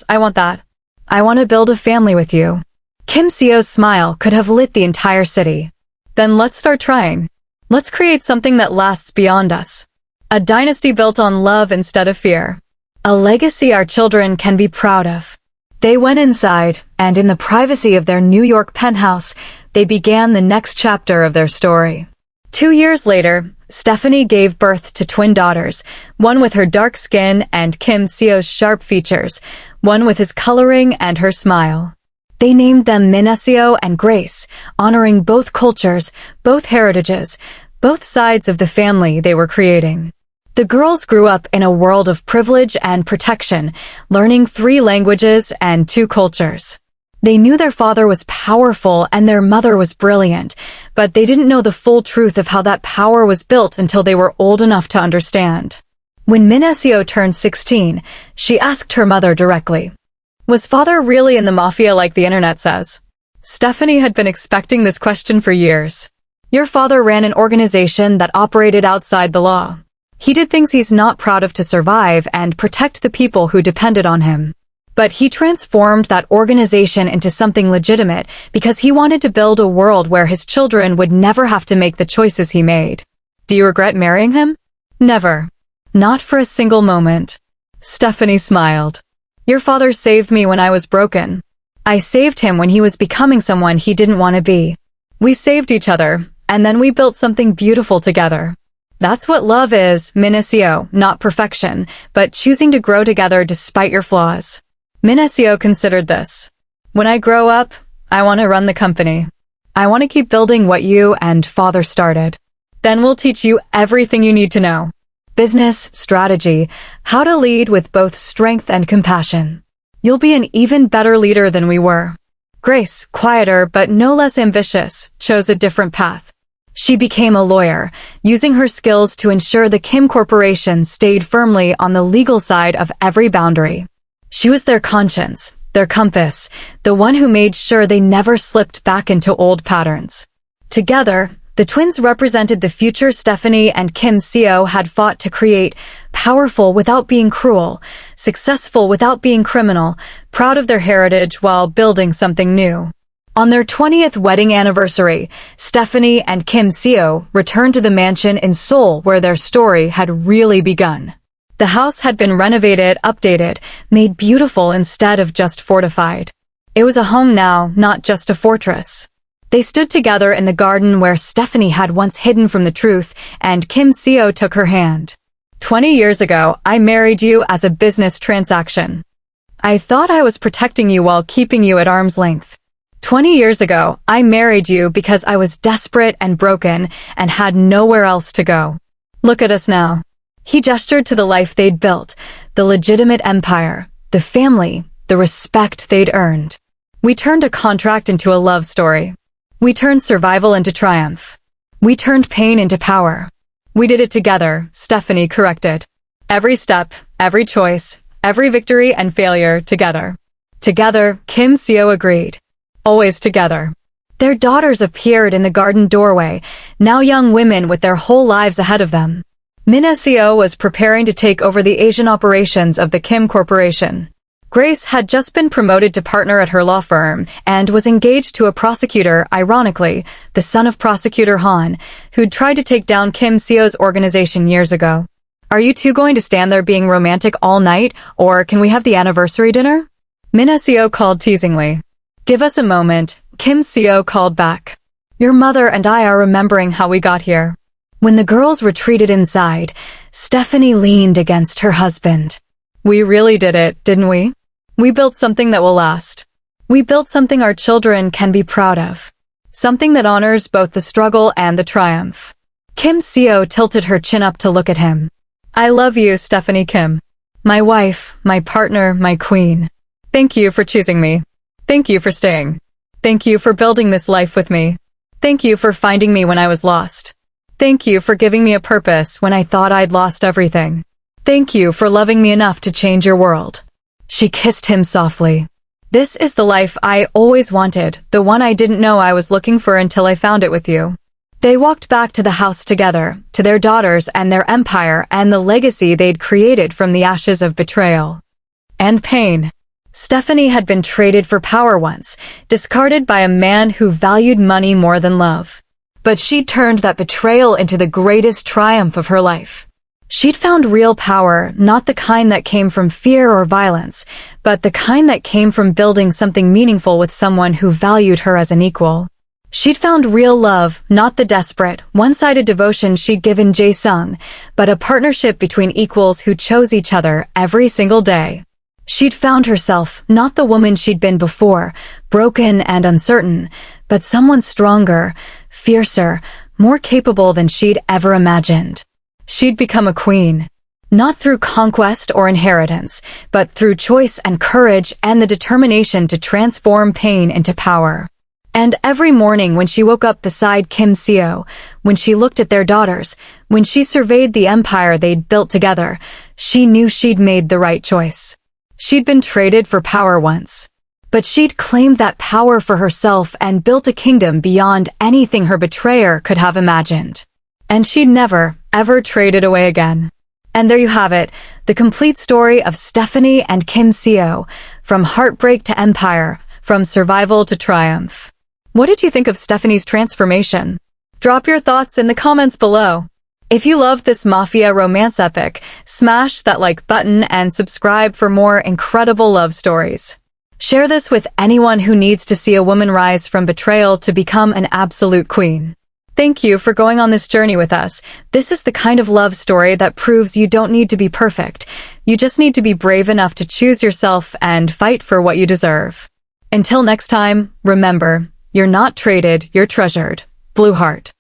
I want that. I want to build a family with you. Kim Seo's smile could have lit the entire city. Then let's start trying. Let's create something that lasts beyond us. A dynasty built on love instead of fear. A legacy our children can be proud of. They went inside, and in the privacy of their New York penthouse, they began the next chapter of their story. 2 years later, Stephanie gave birth to twin daughters, one with her dark skin and Kim Seo's sharp features, one with his coloring and her smile. They named them Min Seo and Grace, honoring both cultures, both heritages, both sides of the family they were creating. The girls grew up in a world of privilege and protection, learning 3 languages and 2 cultures. They knew their father was powerful and their mother was brilliant, but they didn't know the full truth of how that power was built until they were old enough to understand. When Min Seo turned 16, she asked her mother directly, "Was father really in the Mafia like the internet says?" Stephanie had been expecting this question for years. Your father ran an organization that operated outside the law. He did things he's not proud of to survive and protect the people who depended on him. But he transformed that organization into something legitimate because he wanted to build a world where his children would never have to make the choices he made. Do you regret marrying him? Never. Not for a single moment. Stephanie smiled. Your father saved me when I was broken. I saved him when he was becoming someone he didn't want to be. We saved each other, and then we built something beautiful together. That's what love is, Min Seo, not perfection, but choosing to grow together despite your flaws. Min Seo considered this. When I grow up, I want to run the company. I want to keep building what you and father started. Then we'll teach you everything you need to know. Business, strategy, how to lead with both strength and compassion. You'll be an even better leader than we were. Grace, quieter but no less ambitious, chose a different path. She became a lawyer, using her skills to ensure the Kim Corporation stayed firmly on the legal side of every boundary. She was their conscience, their compass, the one who made sure they never slipped back into old patterns. Together, the twins represented the future Stephanie and Kim Seo had fought to create, powerful without being cruel, successful without being criminal, proud of their heritage while building something new. On their 20th wedding anniversary, Stephanie and Kim Seo returned to the mansion in Seoul where their story had really begun. The house had been renovated, updated, made beautiful instead of just fortified. It was a home now, not just a fortress. They stood together in the garden where Stephanie had once hidden from the truth, and Kim Seo took her hand. 20 years ago, I married you as a business transaction. I thought I was protecting you while keeping you at arm's length. 20 years ago, I married you because I was desperate and broken and had nowhere else to go. Look at us now. He gestured to the life they'd built, the legitimate empire, the family, the respect they'd earned. We turned a contract into a love story. We turned survival into triumph. We turned pain into power. We did it together, Stephanie corrected. Every step, every choice, every victory and failure together. Together, Kim Seo agreed. Always together. Their daughters appeared in the garden doorway, now young women with their whole lives ahead of them. Min Seo was preparing to take over the Asian operations of the Kim Corporation. Grace had just been promoted to partner at her law firm and was engaged to a prosecutor, ironically, the son of prosecutor Han, who'd tried to take down Kim Seo's organization years ago. Are you two going to stand there being romantic all night, or can we have the anniversary dinner? Min Seo called teasingly. Give us a moment, Kim Seo called back. Your mother and I are remembering how we got here. When the girls retreated inside, Stephanie leaned against her husband. We really did it, didn't we? We built something that will last. We built something our children can be proud of. Something that honors both the struggle and the triumph. Kim Seo tilted her chin up to look at him. I love you, Stephanie Kim. My wife, my partner, my queen. Thank you for choosing me. Thank you for staying. Thank you for building this life with me. Thank you for finding me when I was lost. Thank you for giving me a purpose when I thought I'd lost everything. Thank you for loving me enough to change your world. She kissed him softly. This is the life I always wanted, the one I didn't know I was looking for until I found it with you. They walked back to the house together, to their daughters and their empire and the legacy they'd created from the ashes of betrayal. And pain. Stephanie had been traded for power once, discarded by a man who valued money more than love. But she'd turned that betrayal into the greatest triumph of her life. She'd found real power, not the kind that came from fear or violence, but the kind that came from building something meaningful with someone who valued her as an equal. She'd found real love, not the desperate, one-sided devotion she'd given Jae-sung, but a partnership between equals who chose each other every single day. She'd found herself, not the woman she'd been before, broken and uncertain, but someone stronger, fiercer, more capable than she'd ever imagined. She'd become a queen. Not through conquest or inheritance, but through choice and courage and the determination to transform pain into power. And every morning when she woke up beside Kim Seo, when she looked at their daughters, when she surveyed the empire they'd built together, she knew she'd made the right choice. She'd been traded for power once. But she'd claimed that power for herself and built a kingdom beyond anything her betrayer could have imagined. And she'd never, ever trade it away again. And there you have it, the complete story of Stephanie and Kim Seo, from heartbreak to empire, from survival to triumph. What did you think of Stephanie's transformation? Drop your thoughts in the comments below. If you loved this Mafia romance epic, smash that like button and subscribe for more incredible love stories. Share this with anyone who needs to see a woman rise from betrayal to become an absolute queen. Thank you for going on this journey with us. This is the kind of love story that proves you don't need to be perfect. You just need to be brave enough to choose yourself and fight for what you deserve. Until next time, remember, you're not traded, you're treasured. Blue Heart.